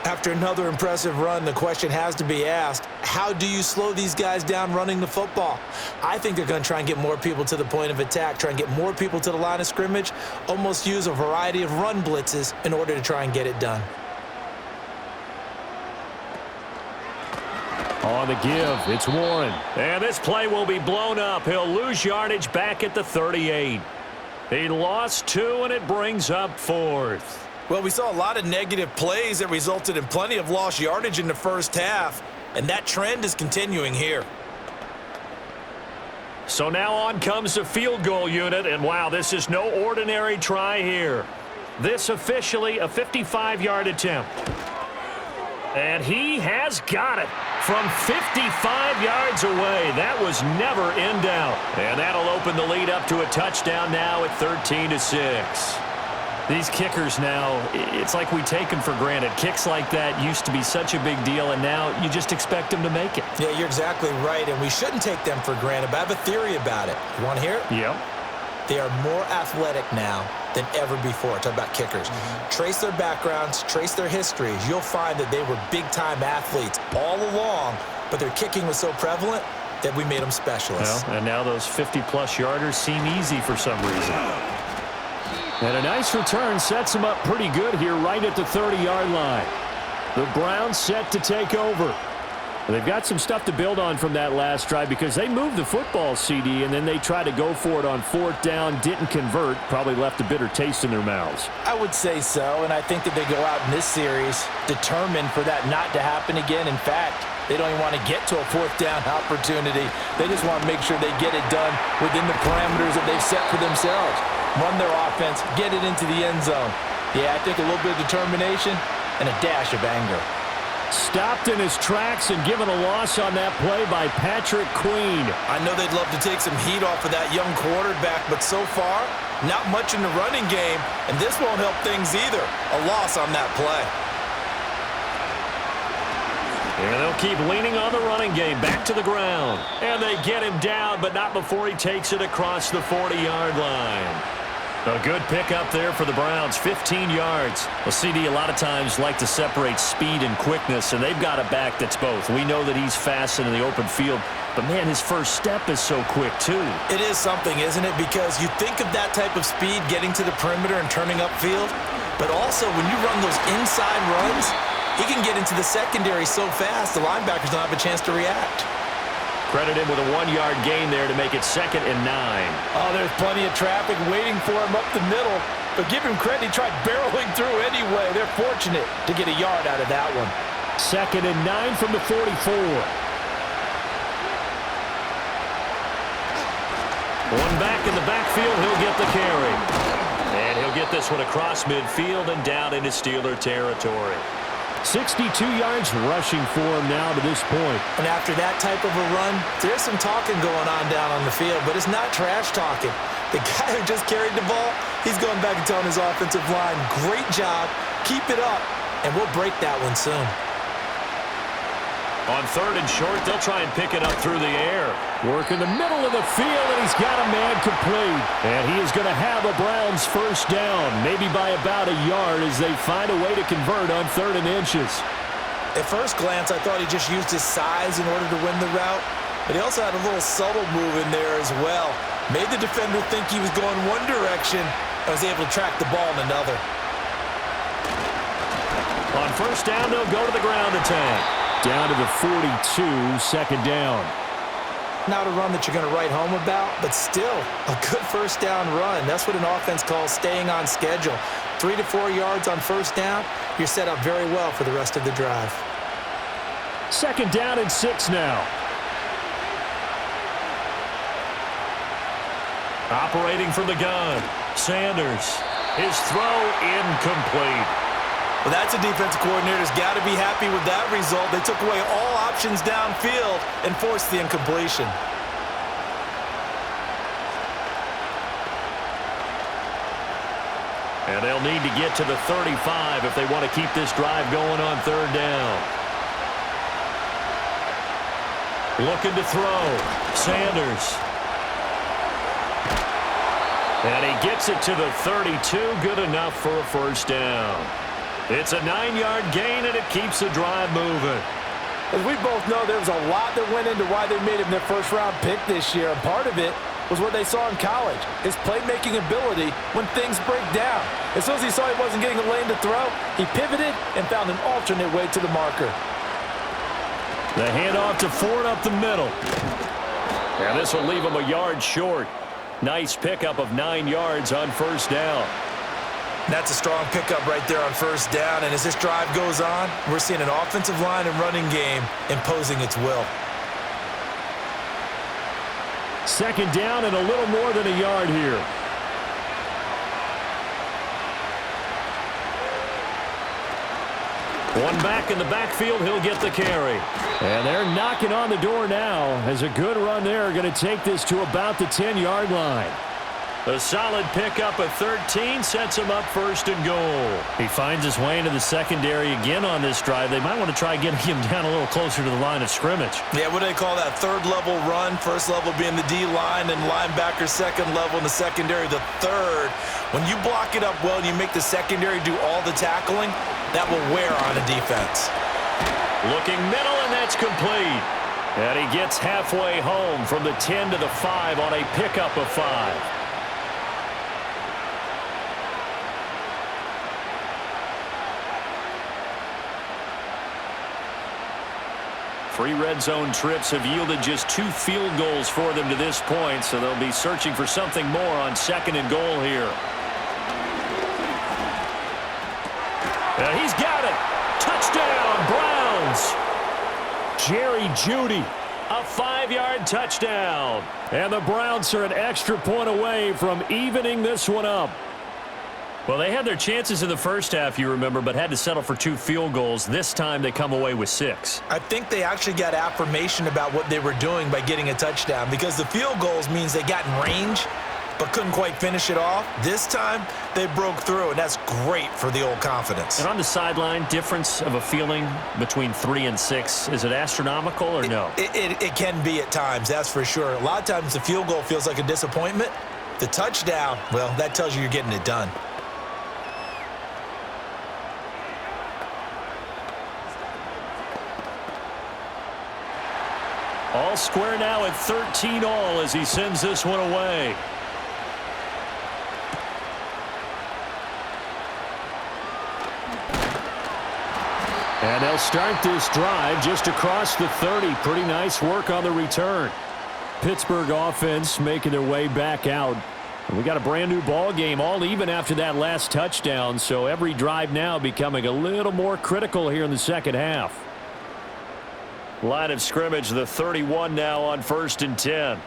S3: After another impressive run, the question has to be asked, how do you slow these guys down running the football? I think they're going to try and get more people to the point of attack, try and get more people to the line of scrimmage, almost use a variety of run blitzes in order to try and get it done.
S1: On the give, it's Warren.
S2: And this play will be blown up. He'll lose yardage back at the 38. He lost 2, and it brings up 4th.
S3: Well, we saw a lot of negative plays that resulted in plenty of lost yardage in the first half, and that trend is continuing here.
S2: So now on comes the field goal unit, and wow, this is no ordinary try here. This officially a 55-yard attempt. And he has got it from 55 yards away. That was never in doubt. And that'll open the lead up to a touchdown now at 13-6.
S1: These kickers now, it's like we take them for granted. Kicks like that used to be such a big deal, and now you just expect them to make it.
S3: Yeah, you're exactly right, and we shouldn't take them for granted, but I have a theory about it. You want to hear it?
S1: Yep.
S3: They are more athletic now than ever before. Talk about kickers. Trace their backgrounds, trace their histories. You'll find that they were big-time athletes all along, but their kicking was so prevalent that we made them specialists.
S1: Well, and now those 50-plus yarders seem easy for some reason. And a nice return sets them up pretty good here right at the 30-yard line. The Browns set to take over. They've got some stuff to build on from that last drive because they moved the football, CD, and then they tried to go for it on 4th down, didn't convert, probably left a bitter taste in their mouths.
S4: I would say so, and I think that they go out in this series determined for that not to happen again. In fact, they don't even want to get to a 4th down opportunity. They just want to make sure they get it done within the parameters that they've set for themselves. Run their offense, get it into the end zone. Yeah, I think a little bit of determination and a dash of anger.
S1: Stopped in his tracks and given a loss on that play by Patrick Queen.
S3: I know they'd love to take some heat off of that young quarterback, but so far, not much in the running game, and this won't help things either. A loss on that play.
S2: And they'll keep leaning on the running game back to the ground. And they get him down, but not before he takes it across the 40-yard line. A good pickup there for the Browns, 15 yards.
S1: Well, CD, a lot of times like to separate speed and quickness, and they've got a back that's both. We know that he's fast in the open field, but, man, his first step is so quick, too.
S3: It is something, isn't it? Because you think of that type of speed getting to the perimeter and turning upfield, but also when you run those inside runs, he can get into the secondary so fast the linebackers don't have a chance to react.
S1: Credit him with a 1-yard gain there to make it 2nd and 9.
S4: Oh, there's plenty of traffic waiting for him up the middle. But give him credit, he tried barreling through anyway. They're fortunate to get a yard out of that one.
S1: 2nd and 9 from the 44.
S2: One back in the backfield, he'll get the carry. And he'll get this one across midfield and down into Steeler territory.
S1: 62 yards rushing for him now to this point.
S3: And after that type of a run, there's some talking going on down on the field, but it's not trash talking. The guy who just carried the ball, he's going back and telling his offensive line, great job, keep it up, and we'll break that one soon.
S2: On 3rd and short, they'll try and pick it up through the air.
S1: Work in the middle of the field, and he's got a man complete. And he is going to have a Browns first down, maybe by about a yard as they find a way to convert on 3rd and inches.
S3: At first glance, I thought he just used his size in order to win the route, but he also had a little subtle move in there as well. Made the defender think he was going one direction and was able to track the ball in another.
S2: On 1st down, they'll go to the ground attack.
S1: Down to the 42, 2nd down.
S3: Not a run that you're going to write home about, but still a good first down run. That's what an offense calls staying on schedule. 3 to 4 yards on 1st down, you're set up very well for the rest of the drive.
S1: 2nd down and 6 now.
S2: Operating from the gun, Sanders. His throw incomplete.
S3: Well, that's a defensive coordinator's got to be happy with that result. They took away all options downfield and forced the incompletion.
S2: And they'll need to get to the 35 if they want to keep this drive going on 3rd down. Looking to throw. Sanders. And he gets it to the 32. Good enough for a first down. It's a 9-yard gain, and it keeps the drive moving.
S4: As we both know, there was a lot that went into why they made him their first-round pick this year, and part of it was what they saw in college, his playmaking ability when things break down. As soon as he saw he wasn't getting a lane to throw, he pivoted and found an alternate way to the marker.
S1: The handoff to Ford up the middle. And this will leave him a yard short. Nice pickup of 9 yards on first down.
S3: That's a strong pickup right there on first down, and as this drive goes on, we're seeing an offensive line and running game imposing its will.
S1: Second down and a little more than a yard here. One back in the backfield, he'll get the carry. And they're knocking on the door now as a good run there going to take this to about the 10-yard line. A solid pickup at 13 sets him up first and goal. He finds his way into the secondary again on this drive. They might want to try getting him down a little closer to the line of scrimmage.
S3: Yeah, what do they call that? Third level run. First level being the D-line and linebacker. Second level in the secondary, the third. When you block it up well and you make the secondary do all the tackling, that will wear on a defense.
S1: Looking middle, and that's complete. And he gets halfway home from the 10 to the 5 on a pickup of 5. 3 red zone trips have yielded just 2 field goals for them to this point, so they'll be searching for something more on second and goal here. He's got it. Touchdown, Browns. Jerry Jeudy, a 5-yard touchdown. And the Browns are an extra point away from evening this one up. Well, they had their chances in the first half, you remember, but had to settle for 2 field goals. This time they come away with 6.
S3: I think they actually got affirmation about what they were doing by getting a touchdown, because the field goals means they got in range but couldn't quite finish it off. This time they broke through, and that's great for the old confidence.
S1: And on the sideline, difference of a feeling between 3 and 6, is it astronomical or no?
S3: It can be at times, that's for sure. A lot of times the field goal feels like a disappointment. The touchdown, well, that tells you you're getting it done.
S1: All square now at 13 all as he sends this one away. And they'll start this drive just across the 30. Pretty nice work on the return. Pittsburgh offense making their way back out. And we got a brand new ball game, all even after that last touchdown. So every drive now becoming a little more critical here in the second half. Line of scrimmage, the 31 now on 1st and 10.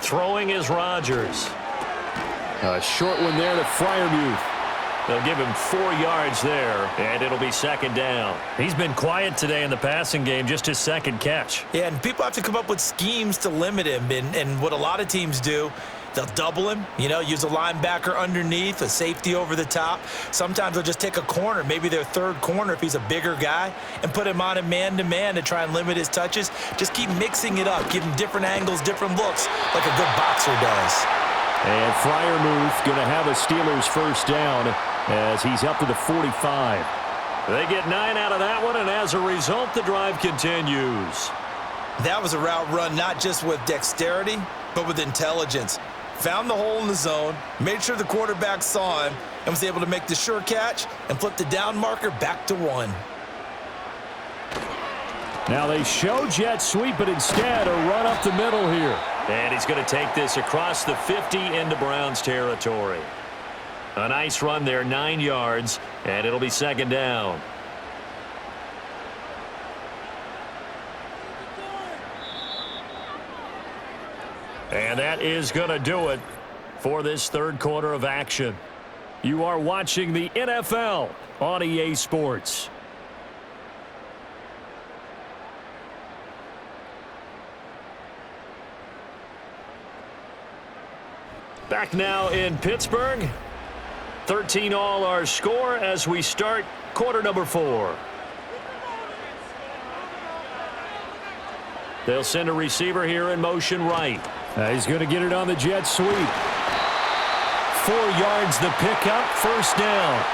S1: Throwing is Rodgers. A short one there to Freiermuth. They'll give him 4 yards there, and it'll be 2nd down. He's been quiet today in the passing game, just his 2nd catch.
S3: Yeah, and people have to come up with schemes to limit him, and what a lot of teams do, they'll double him, use a linebacker underneath, a safety over the top. Sometimes they'll just take a corner, maybe their 3rd corner if he's a bigger guy, and put him on a man-to-man to try and limit his touches. Just keep mixing it up, give him different angles, different looks, like a good boxer does.
S1: And Freiermuth going to have a Steelers 1st down as he's up to the 45. They get 9 out of that one, and as a result, the drive continues.
S3: That was a route run not just with dexterity, but with intelligence. Found the hole in the zone, made sure the quarterback saw him, and was able to make the sure catch and flip the down marker back to 1.
S1: Now they show jet sweep, but instead a run up the middle here. And he's going to take this across the 50 into Browns territory. A nice run there, 9 yards, and it'll be 2nd down. And that is going to do it for this 3rd quarter of action. You are watching the NFL on EA Sports. Back now in Pittsburgh. 13 all our score as we start quarter number 4. They'll send a receiver here in motion right. He's going to get it on the jet sweep. 4 yards the pickup, first down.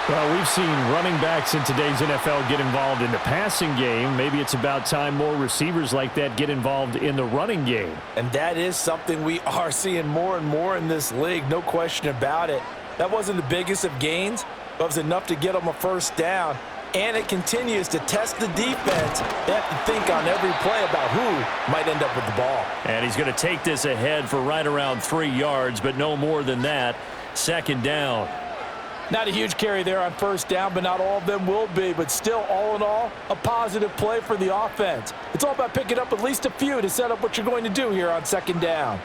S1: Well, we've seen running backs in today's NFL get involved in the passing game. Maybe it's about time more receivers like that get involved in the running game.
S4: And that is something we are seeing more and more in this league, no question about it. That wasn't the biggest of gains, but it was enough to get them a first down. And it continues to test the defense. They have to think on every play about who might end up with the ball.
S1: And he's going to take this ahead for right around 3 yards, but no more than that. Second down.
S4: Not a huge carry there on first down, but not all of them will be. But still, all in all, a positive play for the offense. It's all about picking up at least a few to set up what you're going to do here on second down.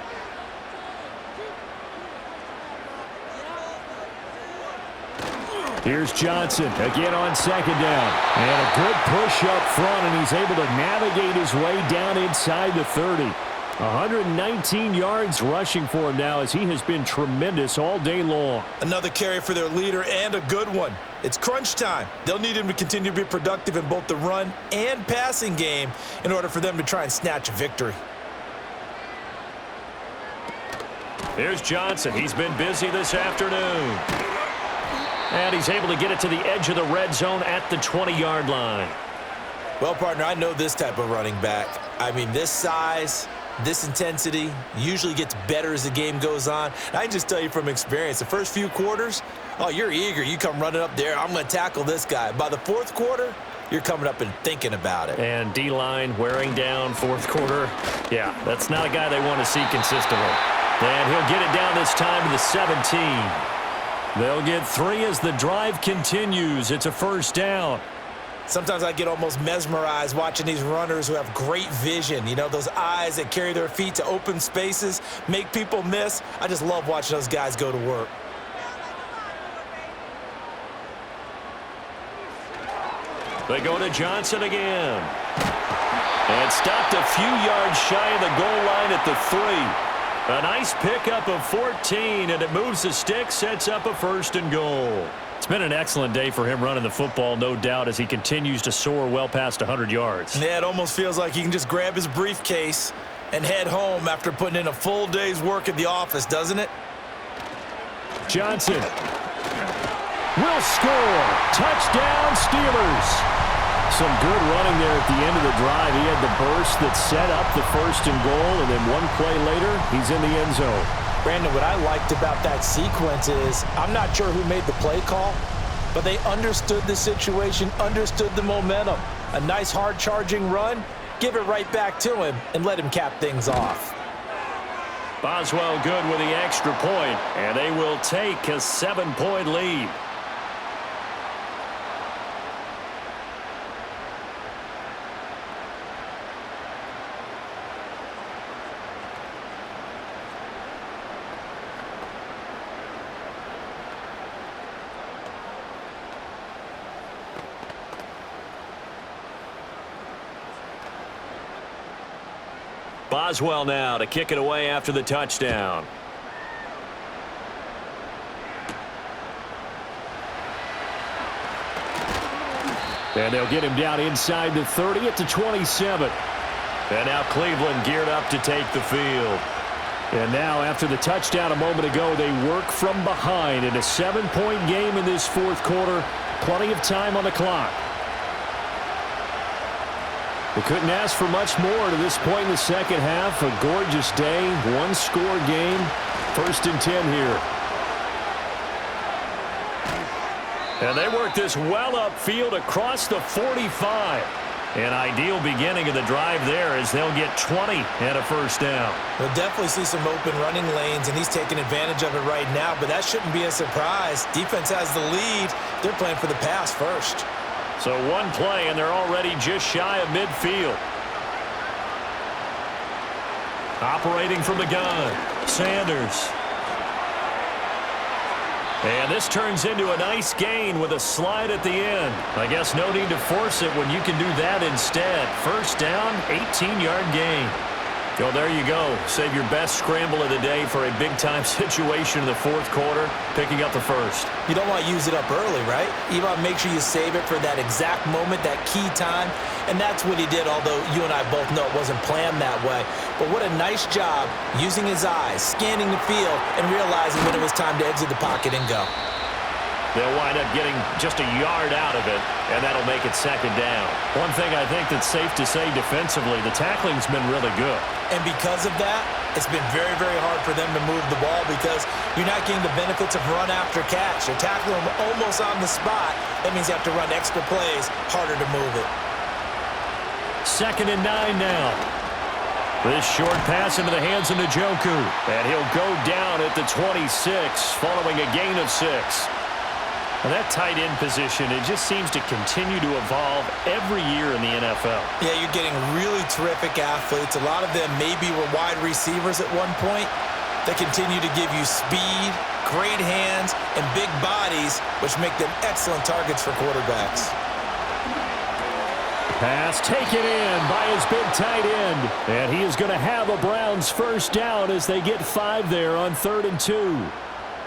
S1: Here's Johnson again on second down. And a good push up front, and he's able to navigate his way down inside the 30. 119 yards rushing for him now as he has been tremendous all day long.
S3: Another carry for their leader and a good one. It's crunch time. They'll need him to continue to be productive in both the run and passing game in order for them to try and snatch a victory.
S1: Here's Johnson. He's been busy this afternoon. And he's able to get it to the edge of the red zone at the 20-yard line.
S3: Well, partner, I know this type of running back. I mean, this size, this intensity usually gets better as the game goes on. And I can just tell you from experience, the first few quarters, oh, you're eager. You come running up there, I'm going to tackle this guy. By the fourth quarter, you're coming up and thinking about it.
S1: And D-line wearing down fourth quarter. Yeah, that's not a guy they want to see consistently. And he'll get it down this time to the 17. They'll get 3 as the drive continues. It's a first down.
S3: Sometimes I get almost mesmerized watching these runners who have great vision. You know, those eyes that carry their feet to open spaces, make people miss. I just love watching those guys go to work.
S1: They go to Johnson again. And stopped a few yards shy of the goal line at the 3. A nice pickup of 14, and it moves the stick, sets up a first and goal. It's been an excellent day for him running the football, no doubt, as he continues to soar well past 100 yards.
S3: Yeah, it almost feels like he can just grab his briefcase and head home after putting in a full day's work at the office, doesn't it?
S1: Johnson will score. Touchdown, Steelers. Some good running there at the end of the drive. He had the burst that set up the first and goal, and then one play later, he's in the end zone.
S4: Brandon, what I liked about that sequence is I'm not sure who made the play call, but they understood the situation, understood the momentum. A nice hard-charging run, give it right back to him, and let him cap things off.
S1: Boswell good with the extra point, and they will take a 7-point lead. Boswell now to kick it away after the touchdown. And they'll get him down inside the 30 at the 27. And now Cleveland geared up to take the field. And now after the touchdown a moment ago, they work from behind in a 7-point game in this fourth quarter. Plenty of time on the clock. They couldn't ask for much more to this point in the second half. A gorgeous day, one-score game. First and 10 here. And they work this well upfield across the 45. An ideal beginning of the drive there as they'll get 20 and a first down.
S3: We'll definitely see some open running lanes, and he's taking advantage of it right now, but that shouldn't be a surprise. Defense has the lead. They're playing for the pass first.
S1: So one play, and they're already just shy of midfield. Operating from the gun, Sanders. And this turns into a nice gain with a slide at the end. I guess no need to force it when you can do that instead. First down, 18-yard gain.
S2: Well, there you go. Save your best scramble of the day for a big-time situation in the fourth quarter, picking up the first.
S3: You don't want to use it up early, right? You want to make sure you save it for that exact moment, that key time, and that's what he did, although you and I both know it wasn't planned that way. But what a nice job using his eyes, scanning the field, and realizing when it was time to exit the pocket and go.
S2: They'll wind up getting just a yard out of it, and that'll make it second down. One thing I think that's safe to say defensively, the tackling's been really good.
S3: And because of that, it's been very, very hard for them to move the ball because you're not getting the benefits of run after catch. You're tackling them almost on the spot. That means you have to run extra plays, harder to move it.
S1: 2nd and 9 now. This short pass into the hands of Njoku. And he'll go down at the 26 following a gain of 6. And that tight end position, it just seems to continue to evolve every year in the NFL.
S3: Yeah, you're getting really terrific athletes. A lot of them maybe were wide receivers at one point. They continue to give you speed, great hands, and big bodies, which make them excellent targets for quarterbacks.
S1: Pass taken in by his big tight end. And he is going to have a Browns first down as they get 5 there on 3rd and 2.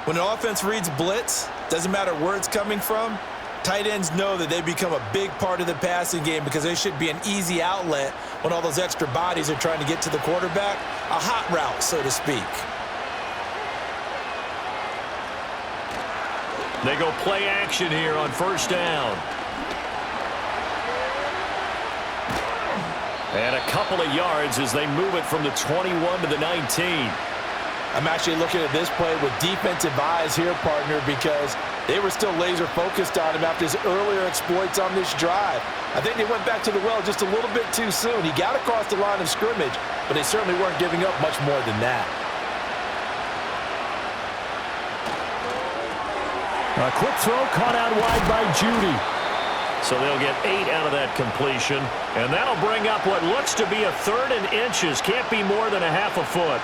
S3: When an offense reads blitz, doesn't matter where it's coming from, tight ends know that they become a big part of the passing game because they should be an easy outlet when all those extra bodies are trying to get to the quarterback. A hot route, so to speak.
S2: They go play action here on first down.
S1: And a couple of yards as they move it from the 21 to the 19.
S4: I'm actually looking at this play with defensive eyes here, partner, because they were still laser focused on him after his earlier exploits on this drive. I think they went back to the well just a little bit too soon. He got across the line of scrimmage, but they certainly weren't giving up much more than that.
S1: A quick throw caught out wide by Judy.
S2: So they'll get 8 out of that completion, and that'll bring up what looks to be a 3rd and inches. Can't be more than a half a foot.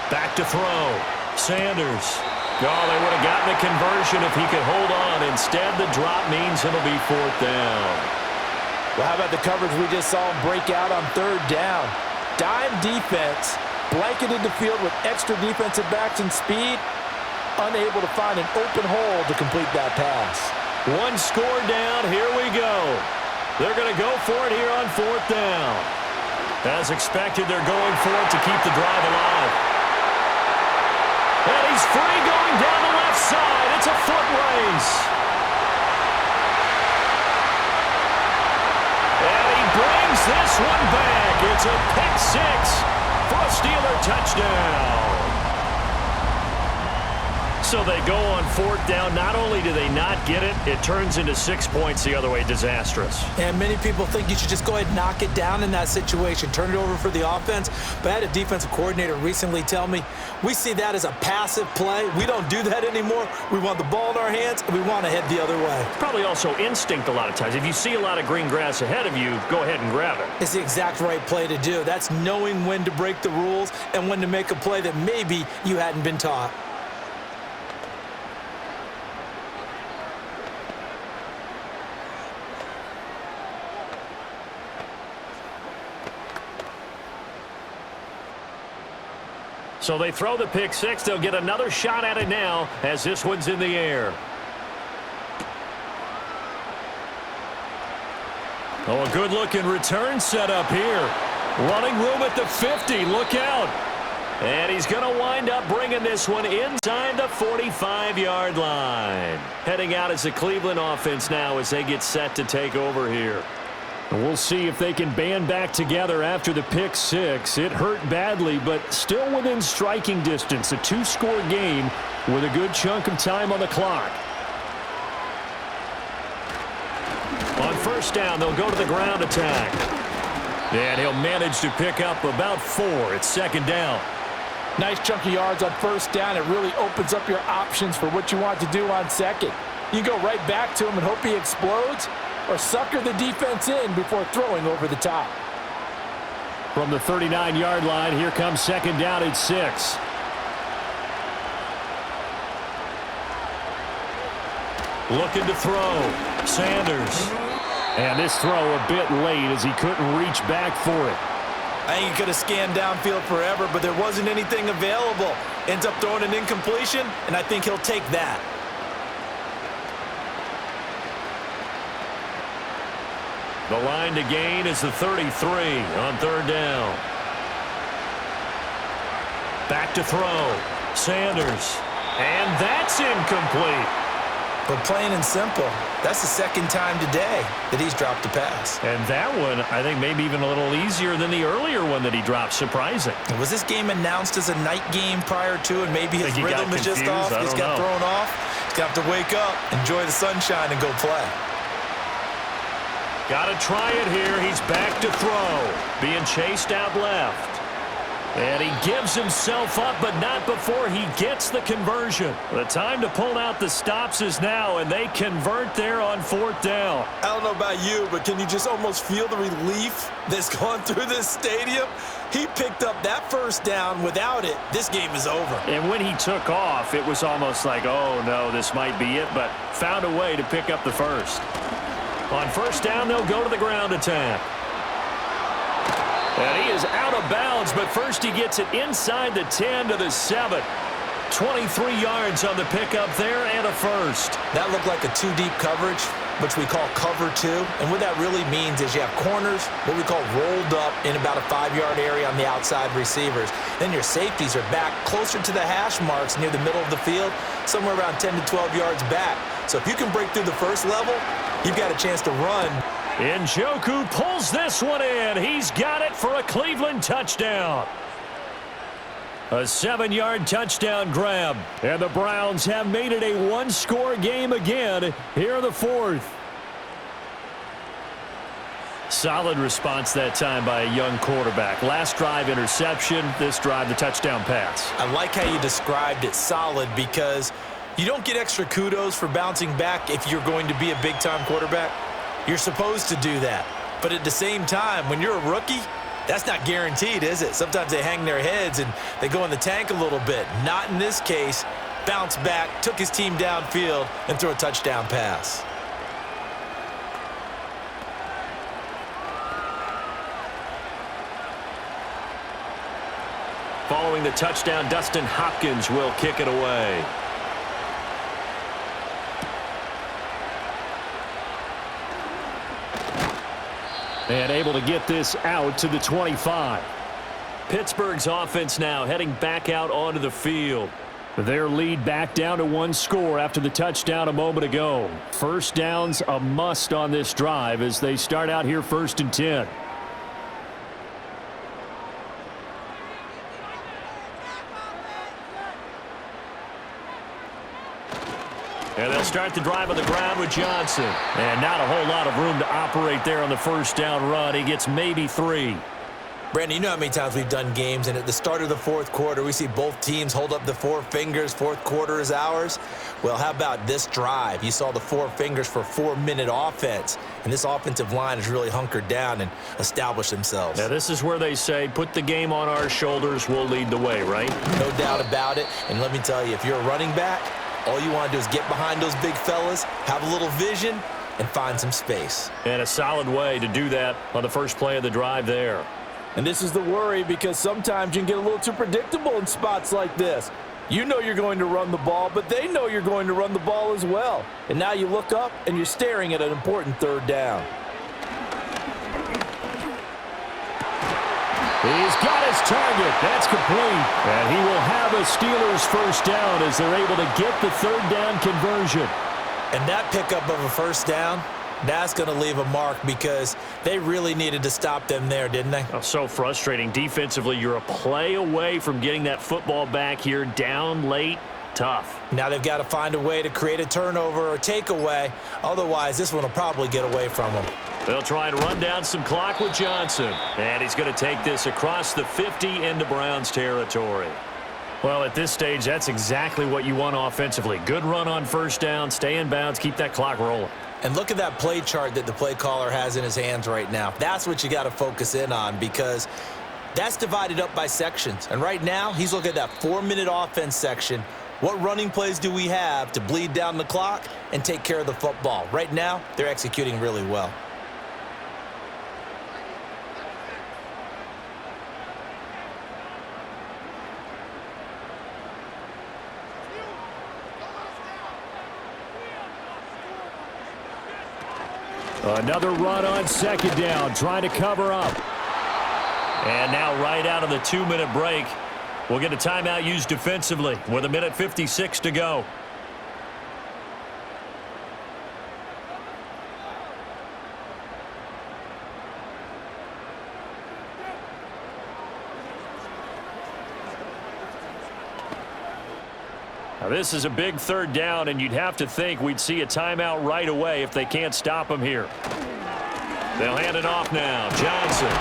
S1: Back to throw. Sanders. Oh, they would have gotten a conversion if he could hold on. Instead, the drop means it'll be 4th down.
S4: Well, how about the coverage we just saw him break out on 3rd down? Dime defense, blanketed the field with extra defensive backs and speed, unable to find an open hole to complete that pass.
S1: One score down. Here we go. They're going to go for it here on 4th down. As expected, they're going for it to keep the drive alive. And he's free going down the left side. It's a foot race. And he brings this one back. It's a pick 6 for a Steeler touchdown. So they go on 4th down. Not only do they not get it, it turns into 6 points the other way. Disastrous.
S3: And many people think you should just go ahead and knock it down in that situation, turn it over for the offense. But I had a defensive coordinator recently tell me, we see that as a passive play. We don't do that anymore. We want the ball in our hands, and we want to head the other way.
S1: Probably also instinct a lot of times. If you see a lot of green grass ahead of you, go ahead and grab it.
S3: It's the exact right play to do. That's knowing when to break the rules and when to make a play that maybe you hadn't been taught.
S1: So they throw the pick 6. They'll get another shot at it now as this one's in the air. Oh, a good-looking return set up here. Running room at the 50. Look out. And he's going to wind up bringing this one inside the 45-yard line. Heading out as the Cleveland offense now as they get set to take over here. We'll see if they can band back together after the pick 6. It hurt badly, but still within striking distance. A 2-score game with a good chunk of time on the clock. On first down, they'll go to the ground attack. And he'll manage to pick up about 4. It's 2nd down.
S4: Nice chunk of yards on first down. It really opens up your options for what you want to do on 2nd. You go right back to him and hope he explodes, or sucker the defense in before throwing over the top.
S1: From the 39-yard line, here comes second down at 6.
S2: Looking to throw. Sanders.
S1: And this throw a bit late as he couldn't reach back for it.
S4: I think he could have scanned downfield forever, but there wasn't anything available. Ends up throwing an incompletion, and I think he'll take that.
S2: The line to gain is the 33 on third down. Back to throw. Sanders. And that's incomplete.
S3: But plain and simple, that's the second time today that he's dropped a pass.
S2: And that one, I think, maybe even a little easier than the earlier one that he dropped. Surprising.
S3: Was this game announced as a night game prior to, and maybe his rhythm is just off? He's got thrown off. He's got to wake up, enjoy the sunshine, and go play.
S2: Got to try it here. He's back to throw. Being chased out left.
S1: And he gives himself up, but not before he gets the conversion. The time to pull out the stops is now, and they convert there on fourth down.
S3: I don't know about you, but can you just almost feel the relief that's gone through this stadium? He picked up that first down. Without it, this game is over.
S1: And when he took off, it was almost like, oh, no, this might be it, but found a way to pick up the first.
S2: On first down, they'll go to the ground attack.
S1: And he is out of bounds, but first he gets it inside the 10 to the 7. 23 yards on the pickup there and a first.
S3: That looked like a two-deep coverage, which we call cover two. And what that really means is you have corners, what we call rolled up in about a 5-yard area on the outside receivers. Then your safeties are back closer to the hash marks near the middle of the field, somewhere around 10 to 12 yards back. So if you can break through the first level, you've got a chance to run.
S1: Njoku pulls this one in. He's got it for a Cleveland touchdown. A 7-yard touchdown grab. And the Browns have made it a one-score game again here in the fourth. Solid response that time by a young quarterback. Last drive interception, this drive the touchdown pass.
S3: I like how you described it, solid, because you don't get extra kudos for bouncing back if you're going to be a big-time quarterback. You're supposed to do that. But at the same time, when you're a rookie, that's not guaranteed, is it? Sometimes they hang their heads and they go in the tank a little bit. Not in this case. Bounced back, took his team downfield, and threw a touchdown pass.
S1: Following the touchdown, Dustin Hopkins will kick it away. And able to get this out to the 25. Pittsburgh's offense now heading back out onto the field. Their lead back down to one score after the touchdown a moment ago. First down's a must on this drive as they start out here 1st and 10. And they'll start the drive on the ground with Johnson. And not a whole lot of room to operate there on the first down run. He gets maybe 3.
S3: Brandon, you know how many times we've done games, and at the start of the fourth quarter, we see both teams hold up the 4 fingers, fourth quarter is ours. Well, how about this drive? You saw the 4 fingers for 4-minute offense, and this offensive line has really hunkered down and established themselves.
S1: Now, this is where they say, put the game on our shoulders, we'll lead the way, right?
S3: No doubt about it, and let me tell you, if you're a running back, all you want to do is get behind those big fellas, have a little vision, and find some space.
S1: And a solid way to do that on the first play of the drive there.
S4: And this is the worry, because sometimes you can get a little too predictable in spots like this. You know you're going to run the ball, but they know you're going to run the ball as well. And now you look up and you're staring at an important third down.
S1: He's got his target. That's complete. And he will have a Steelers first down as they're able to get the third down conversion.
S3: And that pickup of a first down, that's going to leave a mark because they really needed to stop them there, didn't they?
S1: Oh, so frustrating. Defensively, you're a play away from getting that football back here down late. Tough.
S3: Now they've got to find a way to create a turnover or takeaway. Otherwise, this one will probably get away from them.
S1: They'll try and run down some clock with Johnson. And he's going to take this across the 50 into Browns territory. Well, at this stage, that's exactly what you want offensively. Good run on first down, stay in bounds, keep that clock rolling.
S3: And look at that play chart that the play caller has in his hands right now. That's what you got to focus in on, because That's divided up by sections. And right now, he's looking at that 4-minute offense section. What running plays do we have to bleed down the clock and take care of the football? Right now, they're executing really well.
S1: Another run on second down, trying to cover up.
S2: And now right out of the 2-minute break, we'll get a timeout used defensively with 1:56 to go. Now this is a big third down, and you'd have to think we'd see a timeout right away if they can't stop him here. They'll hand it off now. Johnson.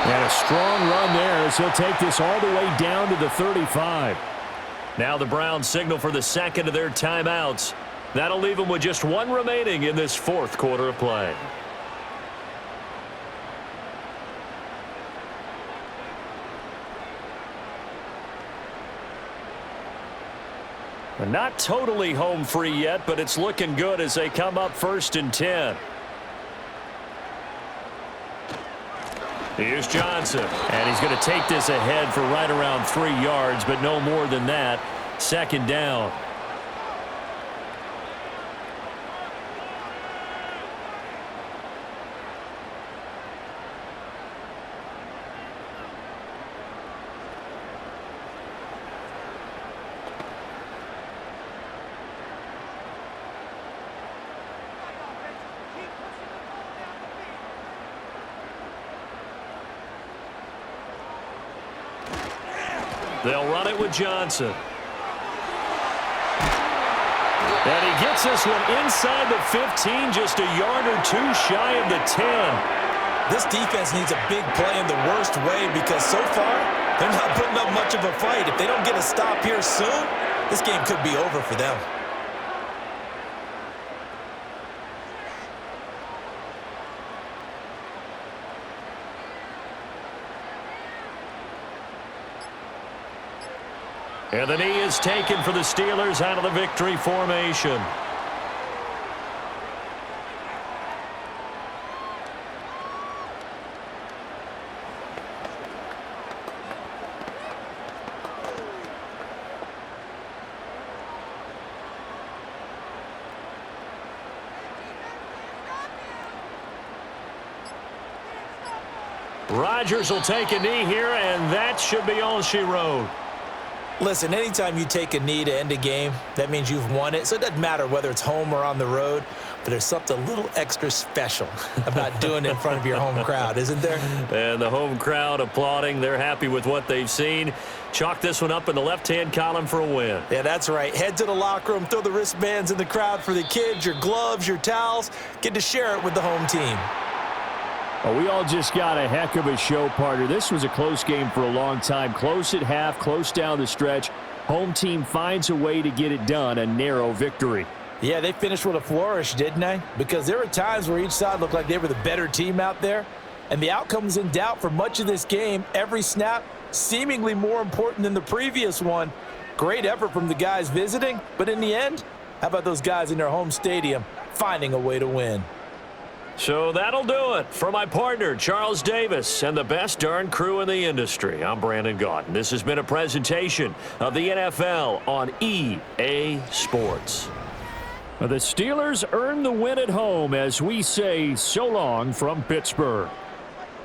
S1: And a strong run there as he'll take this all the way down to the 35.
S2: Now the Browns signal for the second of their timeouts. That'll leave them with just one remaining in this fourth quarter of play. Not totally home free yet, but it's looking good as they come up 1st and 10. Here's Johnson.
S1: And he's going to take this ahead for right around 3 yards, but no more than that. 2nd down.
S2: They'll run it with Johnson. And he gets this one inside the 15, just a yard or two shy of the 10.
S3: This defense needs a big play in the worst way because so far, they're not putting up much of a fight. If they don't get a stop here soon, this game could be over for them.
S2: And the knee is taken for the Steelers out of the victory formation. Rodgers will take a knee here, and that should be all she wrote.
S3: Listen, anytime you take a knee to end a game, that means you've won it. So it doesn't matter whether it's home or on the road, but there's something a little extra special about doing it in front of your home crowd, isn't there?
S2: And the home crowd applauding. They're happy with what they've seen. Chalk this one up in the left-hand column for a win.
S3: Yeah, that's right. Head to the locker room, throw the wristbands in the crowd for the kids, your gloves, your towels. Get to share it with the home team.
S1: Well, we all just got a heck of a show, partner. This was a close game for a long time. Close at half, close down the stretch. Home team finds a way to get it done, a narrow victory.
S4: Yeah, they finished with a flourish, didn't they? Because there were times where each side looked like they were the better team out there. And the outcome was in doubt for much of this game. Every snap seemingly more important than the previous one. Great effort from the guys visiting. But in the end, how about those guys in their home stadium finding a way to win?
S2: So that'll do it for my partner, Charles Davis, and the best darn crew in the industry. I'm Brandon Gaudin. This has been a presentation of the NFL on EA Sports.
S1: The Steelers earn the win at home as we say so long from Pittsburgh.